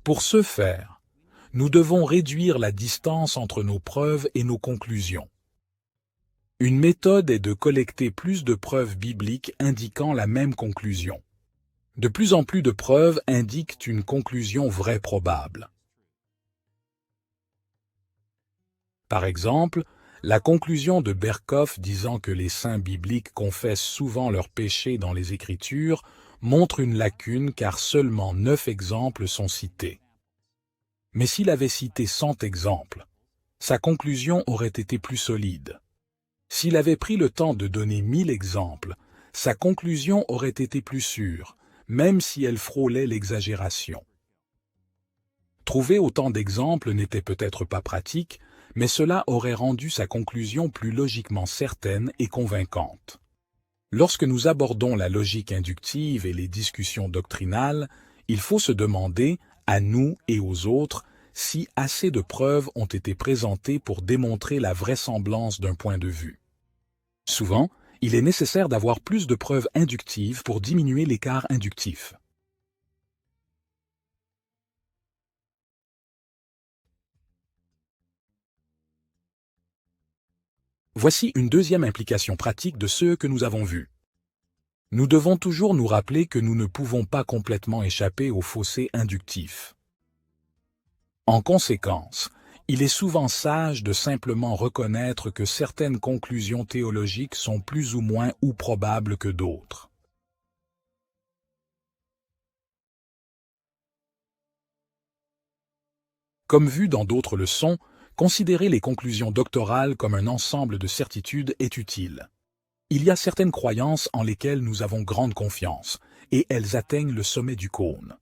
Pour ce faire, nous devons réduire la distance entre nos preuves et nos conclusions. Une méthode est de collecter plus de preuves bibliques indiquant la même conclusion. De plus en plus de preuves indiquent une conclusion vraie probable. Par exemple, la conclusion de Berkhoff disant que les saints bibliques confessent souvent leurs péchés dans les Écritures montre une lacune car seulement 9 exemples sont cités. Mais s'il avait cité 100 exemples, sa conclusion aurait été plus solide. S'il avait pris le temps de donner 1000 exemples, sa conclusion aurait été plus sûre, même si elle frôlait l'exagération. Trouver autant d'exemples n'était peut-être pas pratique, mais cela aurait rendu sa conclusion plus logiquement certaine et convaincante. Lorsque nous abordons la logique inductive et les discussions doctrinales, il faut se demander, à nous et aux autres, si assez de preuves ont été présentées pour démontrer la vraisemblance d'un point de vue. Souvent, il est nécessaire d'avoir plus de preuves inductives pour diminuer l'écart inductif. Voici une deuxième implication pratique de ce que nous avons vu. Nous devons toujours nous rappeler que nous ne pouvons pas complètement échapper au fossé inductif. En conséquence, il est souvent sage de simplement reconnaître que certaines conclusions théologiques sont plus ou moins ou probables que d'autres. Comme vu dans d'autres leçons, considérer les conclusions doctorales comme un ensemble de certitudes est utile. Il y a certaines croyances en lesquelles nous avons grande confiance, et elles atteignent le sommet du cône.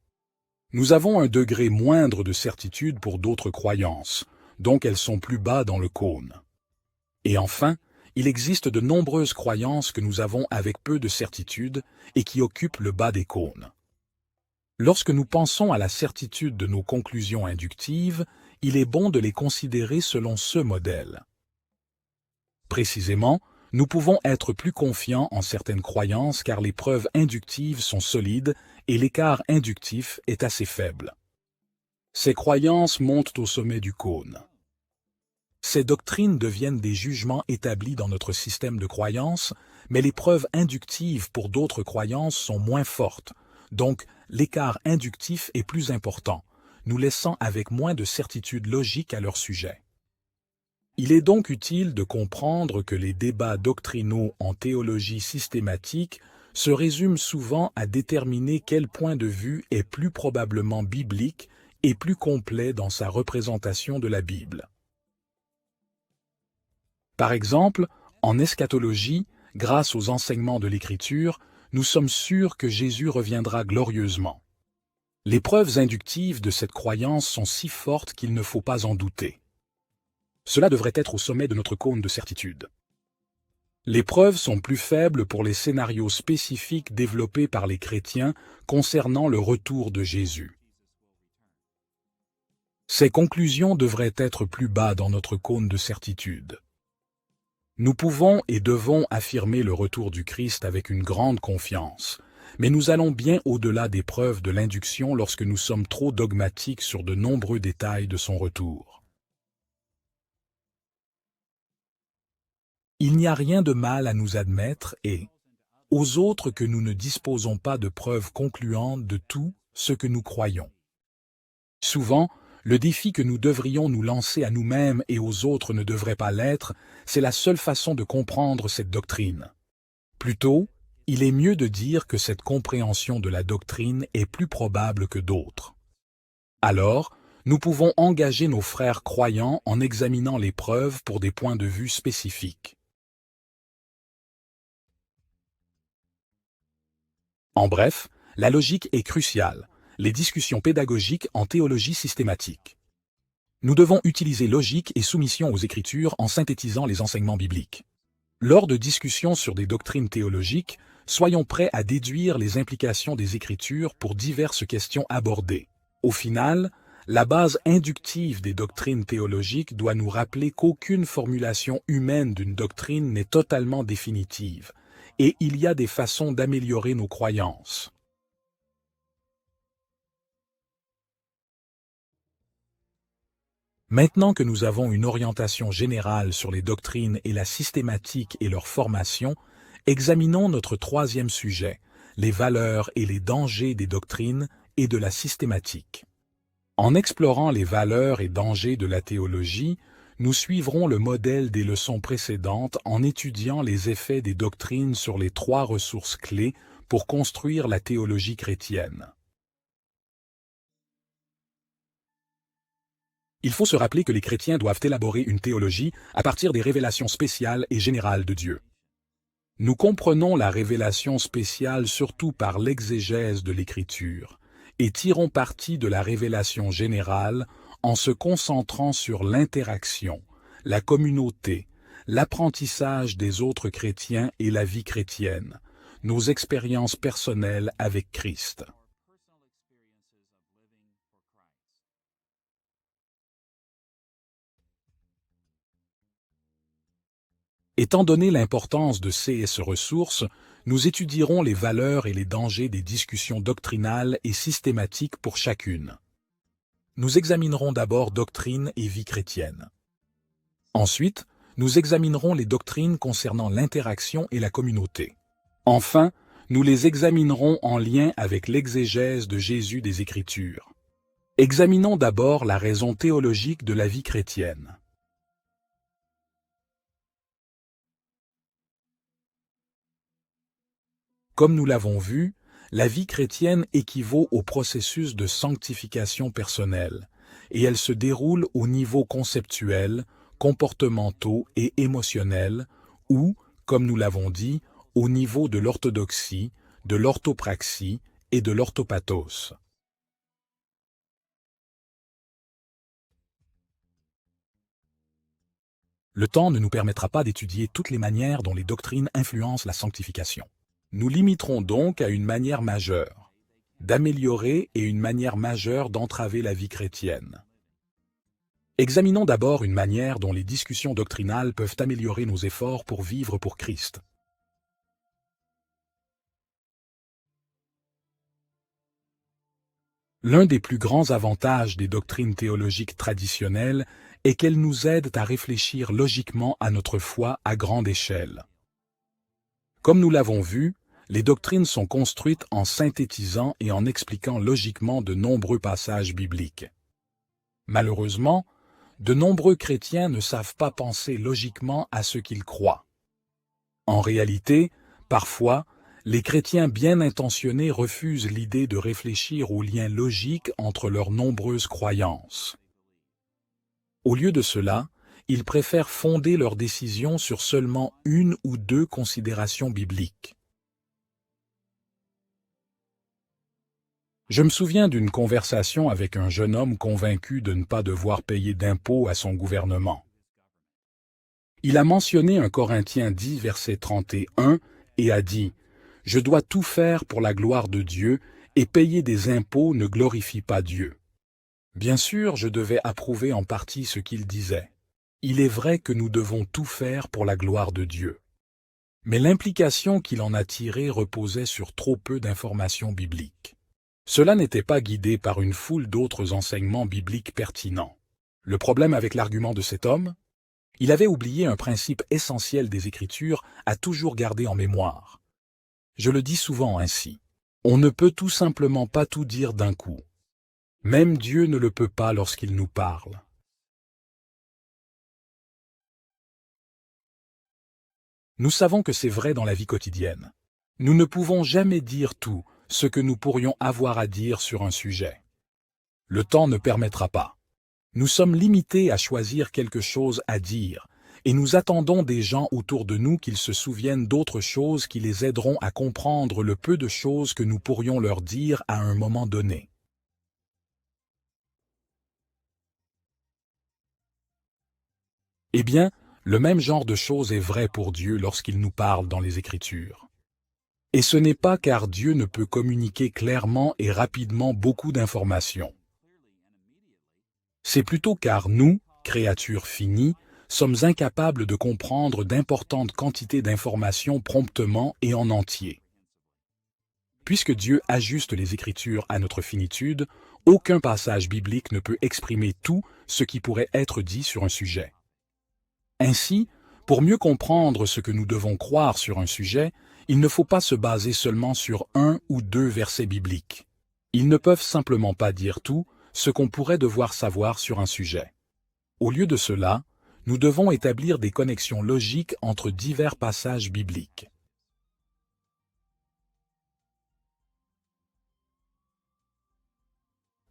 Nous avons un degré moindre de certitude pour d'autres croyances, donc elles sont plus bas dans le cône. Et enfin, il existe de nombreuses croyances que nous avons avec peu de certitude et qui occupent le bas des cônes. Lorsque nous pensons à la certitude de nos conclusions inductives, il est bon de les considérer selon ce modèle. Précisément, nous pouvons être plus confiants en certaines croyances car les preuves inductives sont solides et l'écart inductif est assez faible. Ces croyances montent au sommet du cône. Ces doctrines deviennent des jugements établis dans notre système de croyances, mais les preuves inductives pour d'autres croyances sont moins fortes, donc l'écart inductif est plus important, nous laissant avec moins de certitude logique à leur sujet. Il est donc utile de comprendre que les débats doctrinaux en théologie systématique se résument souvent à déterminer quel point de vue est plus probablement biblique et plus complet dans sa représentation de la Bible. Par exemple, en eschatologie, grâce aux enseignements de l'Écriture, nous sommes sûrs que Jésus reviendra glorieusement. Les preuves inductives de cette croyance sont si fortes qu'il ne faut pas en douter. Cela devrait être au sommet de notre cône de certitude. Les preuves sont plus faibles pour les scénarios spécifiques développés par les chrétiens concernant le retour de Jésus. Ces conclusions devraient être plus bas dans notre cône de certitude. Nous pouvons et devons affirmer le retour du Christ avec une grande confiance, mais nous allons bien au-delà des preuves de l'induction lorsque nous sommes trop dogmatiques sur de nombreux détails de son retour. Il n'y a rien de mal à nous admettre et, aux autres, que nous ne disposons pas de preuves concluantes de tout ce que nous croyons. Souvent, le défi que nous devrions nous lancer à nous-mêmes et aux autres ne devrait pas l'être, c'est la seule façon de comprendre cette doctrine. Plutôt, il est mieux de dire que cette compréhension de la doctrine est plus probable que d'autres. Alors, nous pouvons engager nos frères croyants en examinant les preuves pour des points de vue spécifiques. En bref, la logique est cruciale. Les discussions pédagogiques en théologie systématique. Nous devons utiliser logique et soumission aux Écritures en synthétisant les enseignements bibliques. Lors de discussions sur des doctrines théologiques, soyons prêts à déduire les implications des Écritures pour diverses questions abordées. Au final, la base inductive des doctrines théologiques doit nous rappeler qu'aucune formulation humaine d'une doctrine n'est totalement définitive, et il y a des façons d'améliorer nos croyances. Maintenant que nous avons une orientation générale sur les doctrines et la systématique et leur formation, examinons notre troisième sujet, les valeurs et les dangers des doctrines et de la systématique. En explorant les valeurs et dangers de la théologie, nous suivrons le modèle des leçons précédentes en étudiant les effets des doctrines sur les trois ressources clés pour construire la théologie chrétienne. Il faut se rappeler que les chrétiens doivent élaborer une théologie à partir des révélations spéciales et générales de Dieu. Nous comprenons la révélation spéciale surtout par l'exégèse de l'Écriture, et tirons parti de la révélation générale en se concentrant sur l'interaction, la communauté, l'apprentissage des autres chrétiens et la vie chrétienne, nos expériences personnelles avec Christ. Étant donné l'importance de ces ressources, nous étudierons les valeurs et les dangers des discussions doctrinales et systématiques pour chacune. Nous examinerons d'abord doctrine et vie chrétienne. Ensuite, nous examinerons les doctrines concernant l'interaction et la communauté. Enfin, nous les examinerons en lien avec l'exégèse de Jésus des Écritures. Examinons d'abord la raison théologique de la vie chrétienne. Comme nous l'avons vu, la vie chrétienne équivaut au processus de sanctification personnelle, et elle se déroule au niveau conceptuel, comportementaux et émotionnels, ou, comme nous l'avons dit, au niveau de l'orthodoxie, de l'orthopraxie et de l'orthopathos. Le temps ne nous permettra pas d'étudier toutes les manières dont les doctrines influencent la sanctification. Nous limiterons donc à une manière majeure d'améliorer et une manière majeure d'entraver la vie chrétienne. Examinons d'abord une manière dont les discussions doctrinales peuvent améliorer nos efforts pour vivre pour Christ. L'un des plus grands avantages des doctrines théologiques traditionnelles est qu'elles nous aident à réfléchir logiquement à notre foi à grande échelle. Comme nous l'avons vu, les doctrines sont construites en synthétisant et en expliquant logiquement de nombreux passages bibliques. Malheureusement, de nombreux chrétiens ne savent pas penser logiquement à ce qu'ils croient. En réalité, parfois, les chrétiens bien intentionnés refusent l'idée de réfléchir aux liens logiques entre leurs nombreuses croyances. Au lieu de cela, ils préfèrent fonder leurs décisions sur seulement une ou deux considérations bibliques. Je me souviens d'une conversation avec un jeune homme convaincu de ne pas devoir payer d'impôts à son gouvernement. Il a mentionné 1 Corinthiens 10, verset 31, et a dit « Je dois tout faire pour la gloire de Dieu, et payer des impôts ne glorifie pas Dieu. » Bien sûr, je devais approuver en partie ce qu'il disait. Il est vrai que nous devons tout faire pour la gloire de Dieu. Mais l'implication qu'il en a tirée reposait sur trop peu d'informations bibliques. Cela n'était pas guidé par une foule d'autres enseignements bibliques pertinents. Le problème avec l'argument de cet homme? Il avait oublié un principe essentiel des Écritures à toujours garder en mémoire. Je le dis souvent ainsi. On ne peut tout simplement pas tout dire d'un coup. Même Dieu ne le peut pas lorsqu'il nous parle. Nous savons que c'est vrai dans la vie quotidienne. Nous ne pouvons jamais dire tout ce que nous pourrions avoir à dire sur un sujet. Le temps ne permettra pas. Nous sommes limités à choisir quelque chose à dire, et nous attendons des gens autour de nous qu'ils se souviennent d'autres choses qui les aideront à comprendre le peu de choses que nous pourrions leur dire à un moment donné. Eh bien, le même genre de chose est vrai pour Dieu lorsqu'il nous parle dans les Écritures. Et ce n'est pas car Dieu ne peut communiquer clairement et rapidement beaucoup d'informations. C'est plutôt car nous, créatures finies, sommes incapables de comprendre d'importantes quantités d'informations promptement et en entier. Puisque Dieu ajuste les Écritures à notre finitude, aucun passage biblique ne peut exprimer tout ce qui pourrait être dit sur un sujet. Ainsi, pour mieux comprendre ce que nous devons croire sur un sujet, il ne faut pas se baser seulement sur 1 ou 2 versets bibliques. Ils ne peuvent simplement pas dire tout ce qu'on pourrait devoir savoir sur un sujet. Au lieu de cela, nous devons établir des connexions logiques entre divers passages bibliques.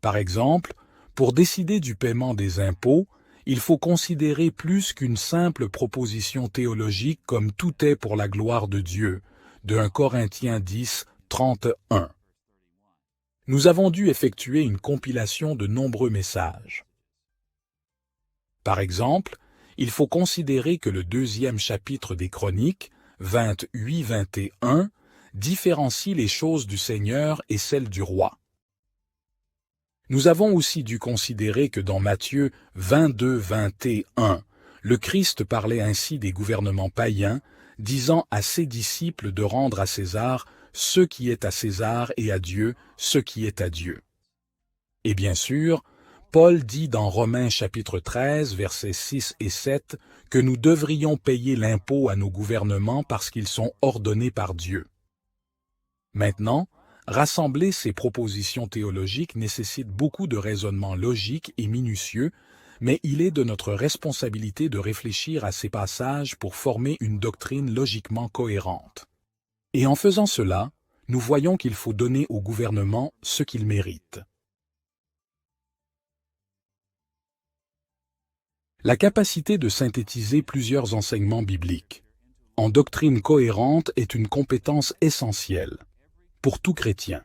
Par exemple, pour décider du paiement des impôts, il faut considérer plus qu'une simple proposition théologique comme tout est pour la gloire de Dieu, de 1 Corinthiens 10, 31. Nous avons dû effectuer une compilation de nombreux messages. Par exemple, il faut considérer que le 2e chapitre des Chroniques, 28-21, différencie les choses du Seigneur et celles du roi. Nous avons aussi dû considérer que dans Matthieu 22-21, le Christ parlait ainsi des gouvernements païens, disant à ses disciples de rendre à César ce qui est à César et à Dieu ce qui est à Dieu. Et bien sûr, Paul dit dans Romains chapitre 13, versets 6 et 7, que nous devrions payer l'impôt à nos gouvernements parce qu'ils sont ordonnés par Dieu. Maintenant, rassembler ces propositions théologiques nécessite beaucoup de raisonnement logique et minutieux, mais il est de notre responsabilité de réfléchir à ces passages pour former une doctrine logiquement cohérente. Et en faisant cela, nous voyons qu'il faut donner au gouvernement ce qu'il mérite. La capacité de synthétiser plusieurs enseignements bibliques en doctrine cohérente est une compétence essentielle pour tout chrétien.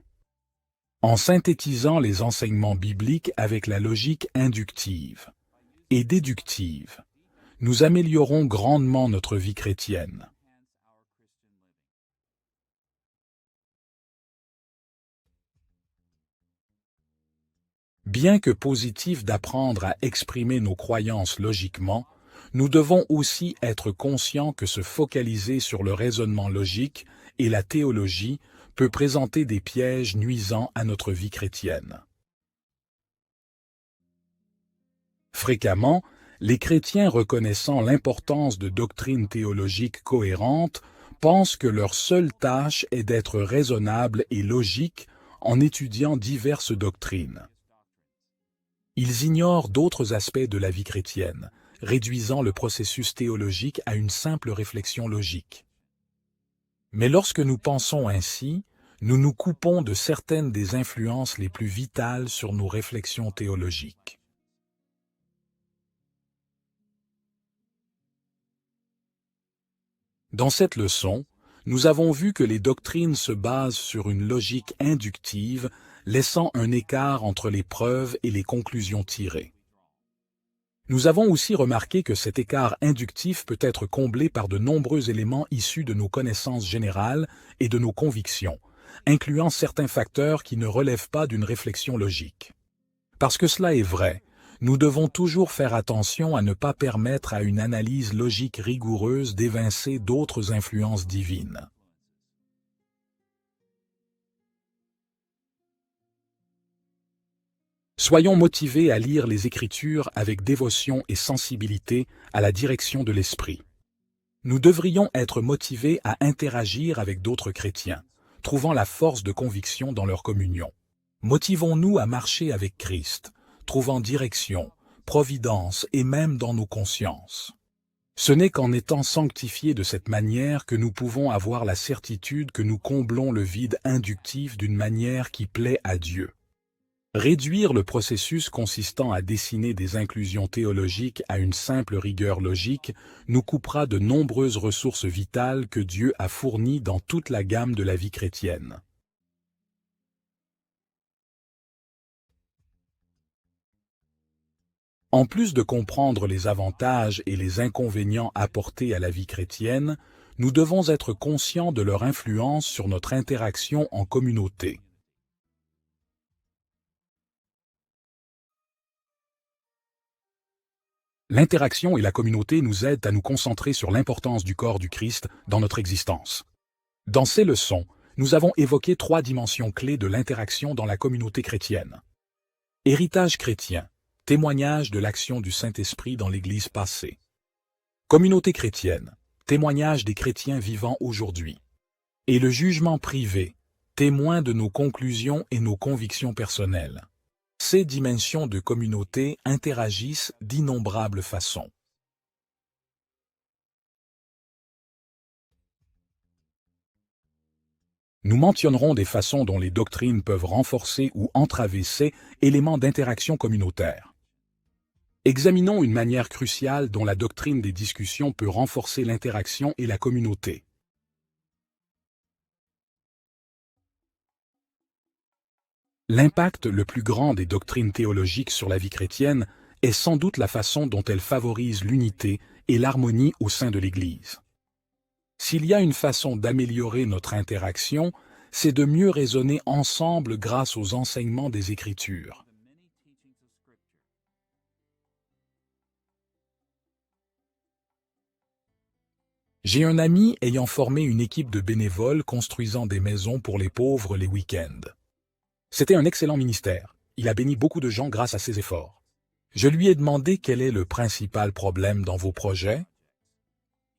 En synthétisant les enseignements bibliques avec la logique inductive et déductive, nous améliorons grandement notre vie chrétienne. Bien que positif d'apprendre à exprimer nos croyances logiquement, nous devons aussi être conscients que se focaliser sur le raisonnement logique et la théologie peut présenter des pièges nuisant à notre vie chrétienne. Fréquemment, les chrétiens reconnaissant l'importance de doctrines théologiques cohérentes pensent que leur seule tâche est d'être raisonnables et logiques en étudiant diverses doctrines. Ils ignorent d'autres aspects de la vie chrétienne, réduisant le processus théologique à une simple réflexion logique. Mais lorsque nous pensons ainsi, nous nous coupons de certaines des influences les plus vitales sur nos réflexions théologiques. Dans cette leçon, nous avons vu que les doctrines se basent sur une logique inductive, laissant un écart entre les preuves et les conclusions tirées. Nous avons aussi remarqué que cet écart inductif peut être comblé par de nombreux éléments issus de nos connaissances générales et de nos convictions, incluant certains facteurs qui ne relèvent pas d'une réflexion logique. Parce que cela est vrai, nous devons toujours faire attention à ne pas permettre à une analyse logique rigoureuse d'évincer d'autres influences divines. Soyons motivés à lire les Écritures avec dévotion et sensibilité à la direction de l'Esprit. Nous devrions être motivés à interagir avec d'autres chrétiens, trouvant la force de conviction dans leur communion. Motivons-nous à marcher avec Christ, trouvant direction, providence et même dans nos consciences. Ce n'est qu'en étant sanctifiés de cette manière que nous pouvons avoir la certitude que nous comblons le vide inductif d'une manière qui plaît à Dieu. Réduire le processus consistant à dessiner des inclusions théologiques à une simple rigueur logique nous coupera de nombreuses ressources vitales que Dieu a fournies dans toute la gamme de la vie chrétienne. En plus de comprendre les avantages et les inconvénients apportés à la vie chrétienne, nous devons être conscients de leur influence sur notre interaction en communauté. L'interaction et la communauté nous aident à nous concentrer sur l'importance du corps du Christ dans notre existence. Dans ces leçons, nous avons évoqué 3 dimensions clés de l'interaction dans la communauté chrétienne. Héritage chrétien, témoignage de l'action du Saint-Esprit dans l'Église passée. Communauté chrétienne, témoignage des chrétiens vivants aujourd'hui. Et le jugement privé, témoin de nos conclusions et nos convictions personnelles. Ces dimensions de communauté interagissent d'innombrables façons. Nous mentionnerons des façons dont les doctrines peuvent renforcer ou entraver ces éléments d'interaction communautaire. Examinons une manière cruciale dont la doctrine des discussions peut renforcer l'interaction et la communauté. L'impact le plus grand des doctrines théologiques sur la vie chrétienne est sans doute la façon dont elles favorisent l'unité et l'harmonie au sein de l'Église. S'il y a une façon d'améliorer notre interaction, c'est de mieux raisonner ensemble grâce aux enseignements des Écritures. J'ai un ami ayant formé une équipe de bénévoles construisant des maisons pour les pauvres les week-ends. C'était un excellent ministère. Il a béni beaucoup de gens grâce à ses efforts. Je lui ai demandé quel est le principal problème dans vos projets.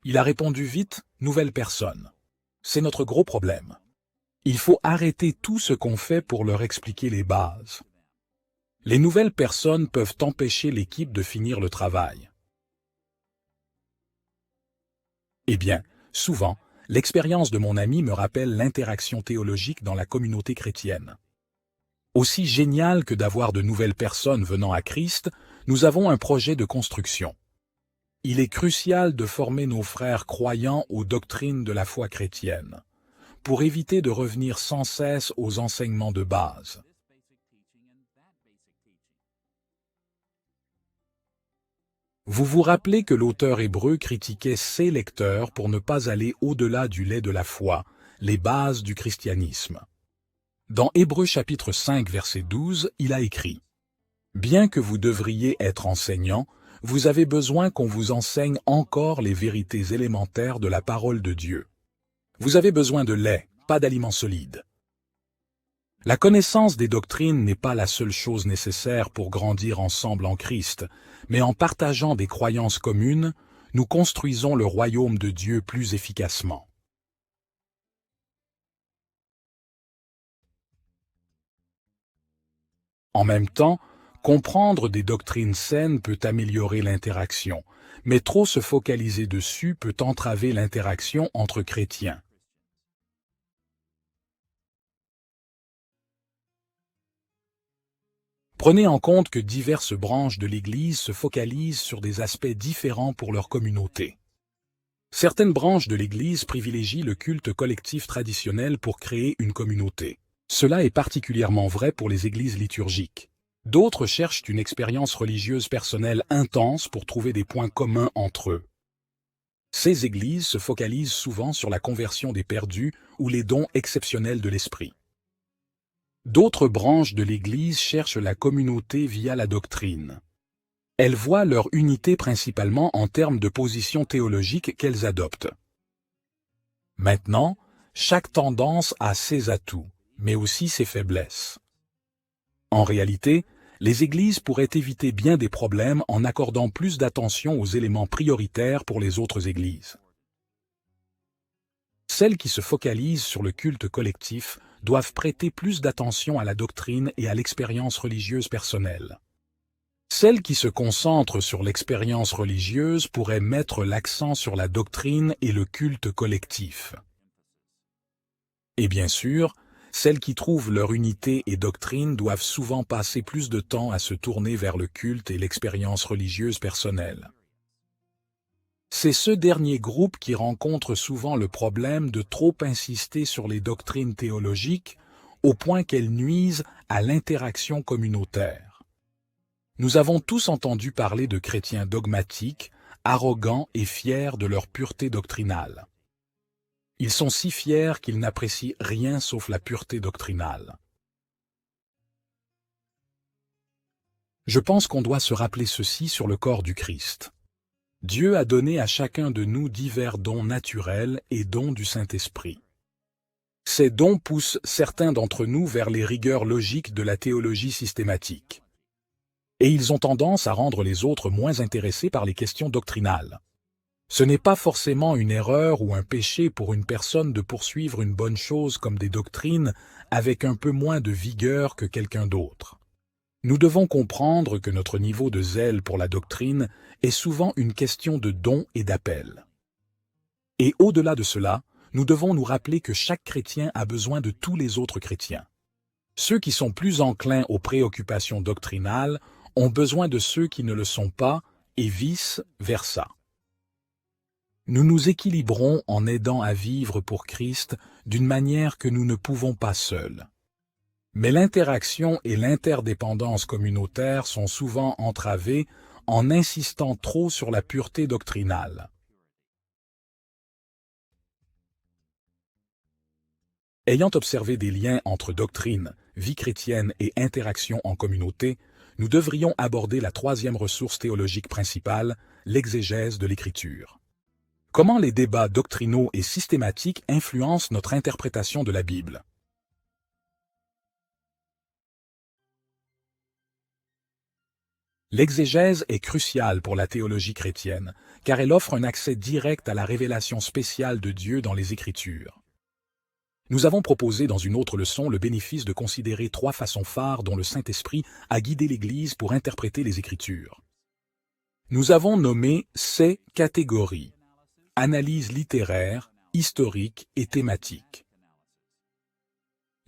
Il a répondu vite, nouvelle personne. C'est notre gros problème. Il faut arrêter tout ce qu'on fait pour leur expliquer les bases. Les nouvelles personnes peuvent empêcher l'équipe de finir le travail. Eh bien, souvent, l'expérience de mon ami me rappelle l'interaction théologique dans la communauté chrétienne. Aussi génial que d'avoir de nouvelles personnes venant à Christ, nous avons un projet de construction. Il est crucial de former nos frères croyants aux doctrines de la foi chrétienne, pour éviter de revenir sans cesse aux enseignements de base. Vous vous rappelez que l'auteur hébreu critiquait ses lecteurs pour ne pas aller au-delà du lait de la foi, les bases du christianisme. Dans Hébreux chapitre 5 verset 12, il a écrit Bien que vous devriez être enseignant, vous avez besoin qu'on vous enseigne encore les vérités élémentaires de la parole de Dieu. Vous avez besoin de lait, pas d'aliments solides. La connaissance des doctrines n'est pas la seule chose nécessaire pour grandir ensemble en Christ, mais en partageant des croyances communes, nous construisons le royaume de Dieu plus efficacement. En même temps, comprendre des doctrines saines peut améliorer l'interaction, mais trop se focaliser dessus peut entraver l'interaction entre chrétiens. Prenez en compte que diverses branches de l'Église se focalisent sur des aspects différents pour leur communauté. Certaines branches de l'Église privilégient le culte collectif traditionnel pour créer une communauté. Cela est particulièrement vrai pour les églises liturgiques. D'autres cherchent une expérience religieuse personnelle intense pour trouver des points communs entre eux. Ces églises se focalisent souvent sur la conversion des perdus ou les dons exceptionnels de l'esprit. D'autres branches de l'Église cherchent la communauté via la doctrine. Elles voient leur unité principalement en termes de position théologique qu'elles adoptent. Maintenant, chaque tendance a ses atouts, mais aussi ses faiblesses. En réalité, les églises pourraient éviter bien des problèmes en accordant plus d'attention aux éléments prioritaires pour les autres églises. Celles qui se focalisent sur le culte collectif doivent prêter plus d'attention à la doctrine et à l'expérience religieuse personnelle. Celles qui se concentrent sur l'expérience religieuse pourraient mettre l'accent sur la doctrine et le culte collectif. Et bien sûr, celles qui trouvent leur unité et doctrine doivent souvent passer plus de temps à se tourner vers le culte et l'expérience religieuse personnelle. C'est ce dernier groupe qui rencontre souvent le problème de trop insister sur les doctrines théologiques au point qu'elles nuisent à l'interaction communautaire. Nous avons tous entendu parler de chrétiens dogmatiques, arrogants et fiers de leur pureté doctrinale. Ils sont si fiers qu'ils n'apprécient rien sauf la pureté doctrinale. Je pense qu'on doit se rappeler ceci sur le corps du Christ. Dieu a donné à chacun de nous divers dons naturels et dons du Saint-Esprit. Ces dons poussent certains d'entre nous vers les rigueurs logiques de la théologie systématique. Et ils ont tendance à rendre les autres moins intéressés par les questions doctrinales. Ce n'est pas forcément une erreur ou un péché pour une personne de poursuivre une bonne chose comme des doctrines avec un peu moins de vigueur que quelqu'un d'autre. Nous devons comprendre que notre niveau de zèle pour la doctrine est souvent une question de don et d'appel. Et au-delà de cela, nous devons nous rappeler que chaque chrétien a besoin de tous les autres chrétiens. Ceux qui sont plus enclins aux préoccupations doctrinales ont besoin de ceux qui ne le sont pas, et vice-versa. Nous nous équilibrons en aidant à vivre pour Christ d'une manière que nous ne pouvons pas seuls. Mais l'interaction et l'interdépendance communautaire sont souvent entravées en insistant trop sur la pureté doctrinale. Ayant observé des liens entre doctrine, vie chrétienne et interaction en communauté, nous devrions aborder la troisième ressource théologique principale, l'exégèse de l'Écriture. Comment les débats doctrinaux et systématiques influencent notre interprétation de la Bible? L'exégèse est cruciale pour la théologie chrétienne, car elle offre un accès direct à la révélation spéciale de Dieu dans les Écritures. Nous avons proposé dans une autre leçon le bénéfice de considérer trois façons phares dont le Saint-Esprit a guidé l'Église pour interpréter les Écritures. Nous avons nommé ces catégories: analyse littéraire, historique et thématique.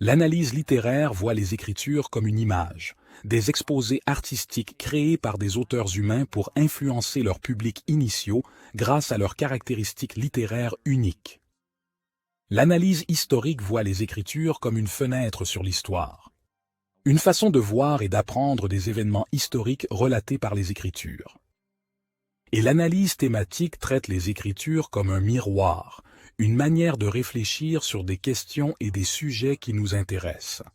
L'analyse littéraire voit les Écritures comme une image, des exposés artistiques créés par des auteurs humains pour influencer leurs publics initiaux grâce à leurs caractéristiques littéraires uniques. L'analyse historique voit les Écritures comme une fenêtre sur l'histoire. Une façon de voir et d'apprendre des événements historiques relatés par les Écritures. Et l'analyse thématique traite les Écritures comme un miroir, une manière de réfléchir sur des questions et des sujets qui nous intéressent.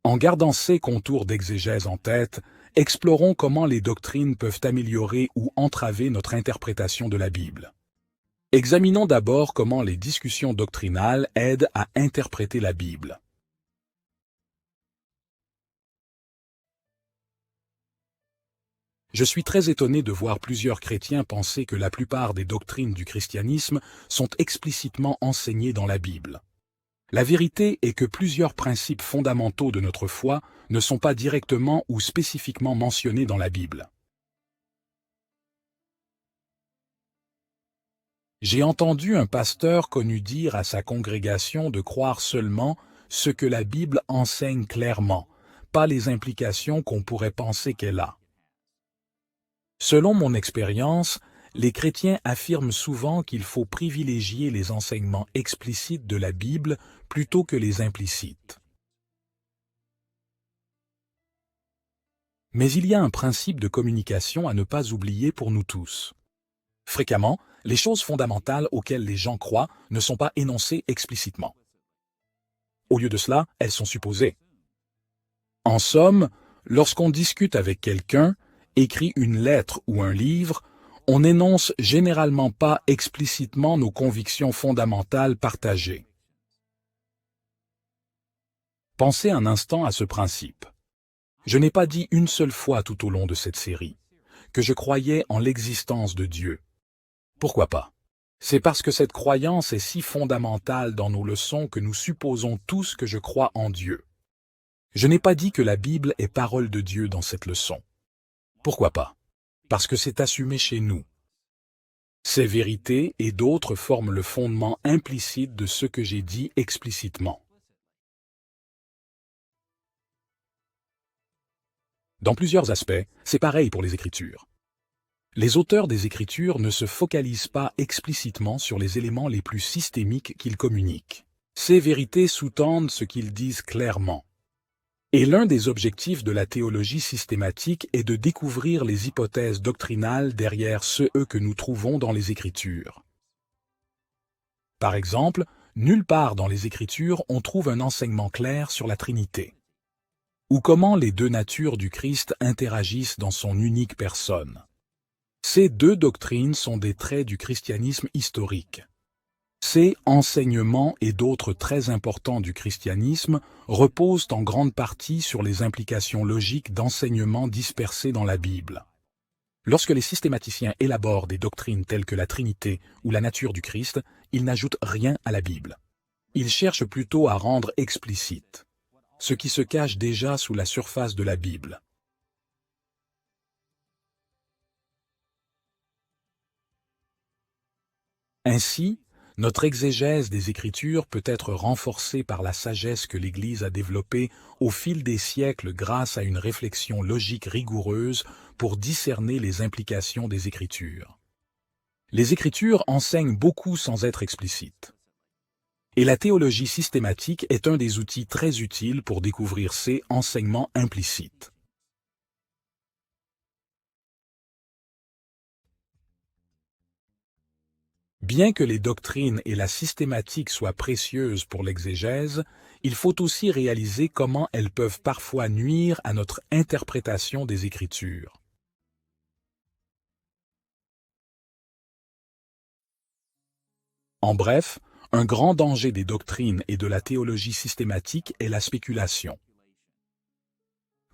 En gardant ces contours d'exégèse en tête, explorons comment les doctrines peuvent améliorer ou entraver notre interprétation de la Bible. Examinons d'abord comment les discussions doctrinales aident à interpréter la Bible. Je suis très étonné de voir plusieurs chrétiens penser que la plupart des doctrines du christianisme sont explicitement enseignées dans la Bible. La vérité est que plusieurs principes fondamentaux de notre foi ne sont pas directement ou spécifiquement mentionnés dans la Bible. J'ai entendu un pasteur connu dire à sa congrégation de croire seulement ce que la Bible enseigne clairement, pas les implications qu'on pourrait penser qu'elle a. Selon mon expérience, les chrétiens affirment souvent qu'il faut privilégier les enseignements explicites de la Bible plutôt que les implicites. Mais il y a un principe de communication à ne pas oublier pour nous tous. Fréquemment, les choses fondamentales auxquelles les gens croient ne sont pas énoncées explicitement. Au lieu de cela, elles sont supposées. En somme, lorsqu'on discute avec quelqu'un, écrit une lettre ou un livre, on n'énonce généralement pas explicitement nos convictions fondamentales partagées. Pensez un instant à ce principe. Je n'ai pas dit une seule fois tout au long de cette série que je croyais en l'existence de Dieu. Pourquoi pas? C'est parce que cette croyance est si fondamentale dans nos leçons que nous supposons tous que je crois en Dieu. Je n'ai pas dit que la Bible est parole de Dieu dans cette leçon. Pourquoi pas? Parce que c'est assumé chez nous. Ces vérités et d'autres forment le fondement implicite de ce que j'ai dit explicitement. Dans plusieurs aspects, c'est pareil pour les Écritures. Les auteurs des Écritures ne se focalisent pas explicitement sur les éléments les plus systémiques qu'ils communiquent. Ces vérités sous-tendent ce qu'ils disent clairement. Et l'un des objectifs de la théologie systématique est de découvrir les hypothèses doctrinales derrière ceux que nous trouvons dans les Écritures. Par exemple, nulle part dans les Écritures on trouve un enseignement clair sur la Trinité, ou comment les deux natures du Christ interagissent dans son unique personne. Ces deux doctrines sont des traits du christianisme historique. Ces enseignements et d'autres très importants du christianisme reposent en grande partie sur les implications logiques d'enseignements dispersés dans la Bible. Lorsque les systématiciens élaborent des doctrines telles que la Trinité ou la nature du Christ, ils n'ajoutent rien à la Bible. Ils cherchent plutôt à rendre explicite ce qui se cache déjà sous la surface de la Bible. Ainsi, notre exégèse des Écritures peut être renforcée par la sagesse que l'Église a développée au fil des siècles grâce à une réflexion logique rigoureuse pour discerner les implications des Écritures. Les Écritures enseignent beaucoup sans être explicites. Et la théologie systématique est un des outils très utiles pour découvrir ces enseignements implicites. Bien que les doctrines et la systématique soient précieuses pour l'exégèse, il faut aussi réaliser comment elles peuvent parfois nuire à notre interprétation des Écritures. En bref, un grand danger des doctrines et de la théologie systématique est la spéculation.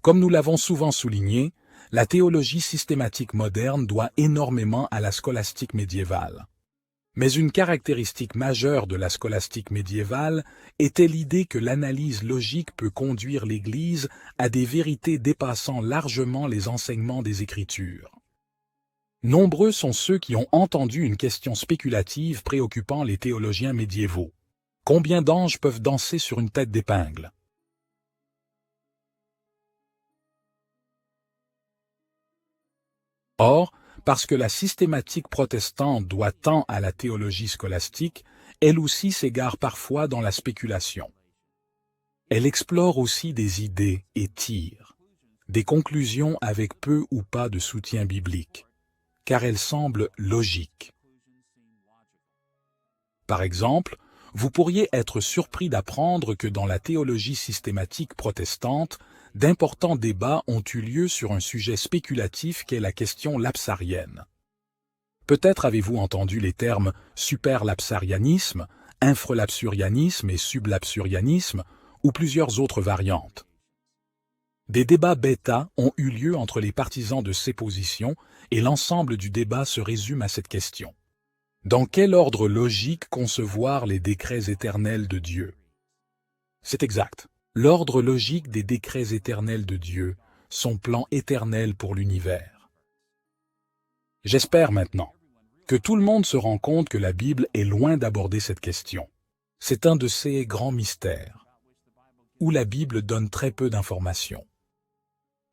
Comme nous l'avons souvent souligné, la théologie systématique moderne doit énormément à la scolastique médiévale. Mais une caractéristique majeure de la scolastique médiévale était l'idée que l'analyse logique peut conduire l'Église à des vérités dépassant largement les enseignements des Écritures. Nombreux sont ceux qui ont entendu une question spéculative préoccupant les théologiens médiévaux. Combien d'anges peuvent danser sur une tête d'épingle? Or, parce que la systématique protestante doit tant à la théologie scolastique, elle aussi s'égare parfois dans la spéculation. Elle explore aussi des idées et tire des conclusions avec peu ou pas de soutien biblique, car elle semble logique. Par exemple, vous pourriez être surpris d'apprendre que dans la théologie systématique protestante, d'importants débats ont eu lieu sur un sujet spéculatif qu'est la question lapsarienne. Peut-être avez-vous entendu les termes superlapsarianisme, infrelapsurianisme et sublapsurianisme, ou plusieurs autres variantes. Des débats bêta ont eu lieu entre les partisans de ces positions et l'ensemble du débat se résume à cette question. Dans quel ordre logique concevoir les décrets éternels de Dieu? C'est exact. L'ordre logique des décrets éternels de Dieu, son plan éternel pour l'univers. J'espère maintenant que tout le monde se rend compte que la Bible est loin d'aborder cette question. C'est un de ces grands mystères, où la Bible donne très peu d'informations.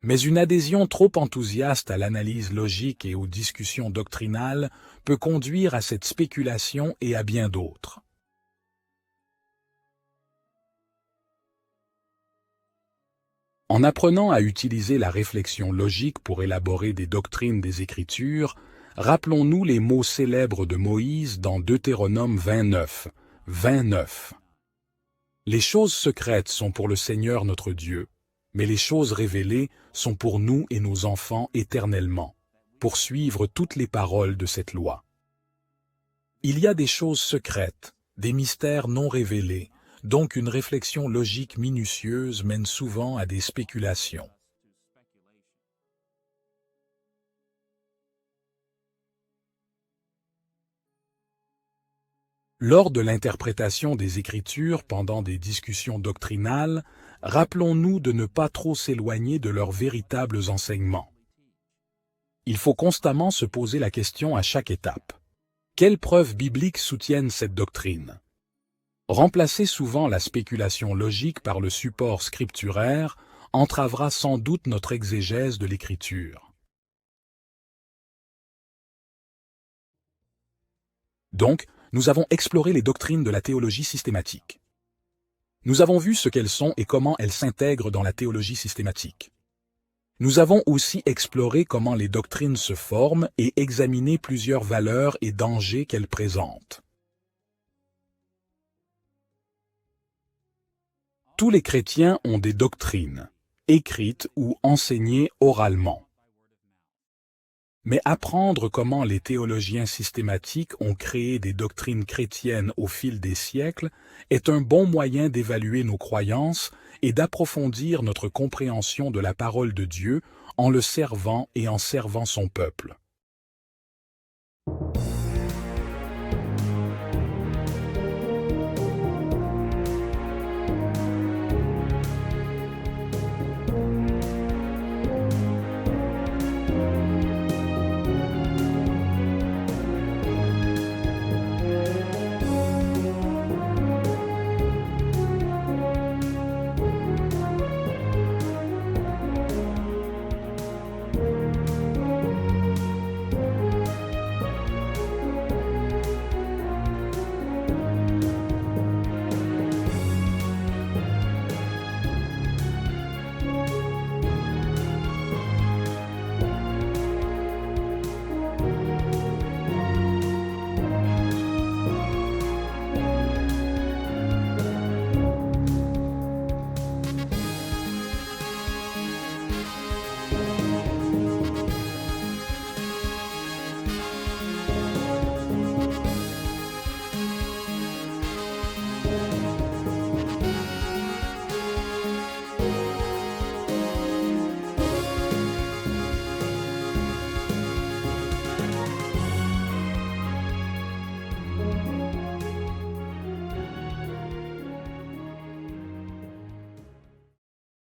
Mais une adhésion trop enthousiaste à l'analyse logique et aux discussions doctrinales peut conduire à cette spéculation et à bien d'autres. En apprenant à utiliser la réflexion logique pour élaborer des doctrines des Écritures, rappelons-nous les mots célèbres de Moïse dans Deutéronome 29, 29. Les choses secrètes sont pour le Seigneur notre Dieu, mais les choses révélées sont pour nous et nos enfants éternellement, pour suivre toutes les paroles de cette loi. Il y a des choses secrètes, des mystères non révélés, donc une réflexion logique minutieuse mène souvent à des spéculations. Lors de l'interprétation des Écritures pendant des discussions doctrinales, rappelons-nous de ne pas trop s'éloigner de leurs véritables enseignements. Il faut constamment se poser la question à chaque étape. Quelles preuves bibliques soutiennent cette doctrine? Remplacer souvent la spéculation logique par le support scripturaire entravera sans doute notre exégèse de l'Écriture. Donc, nous avons exploré les doctrines de la théologie systématique. Nous avons vu ce qu'elles sont et comment elles s'intègrent dans la théologie systématique. Nous avons aussi exploré comment les doctrines se forment et examiné plusieurs valeurs et dangers qu'elles présentent. Tous les chrétiens ont des doctrines, écrites ou enseignées oralement. Mais apprendre comment les théologiens systématiques ont créé des doctrines chrétiennes au fil des siècles est un bon moyen d'évaluer nos croyances et d'approfondir notre compréhension de la parole de Dieu en le servant et en servant son peuple.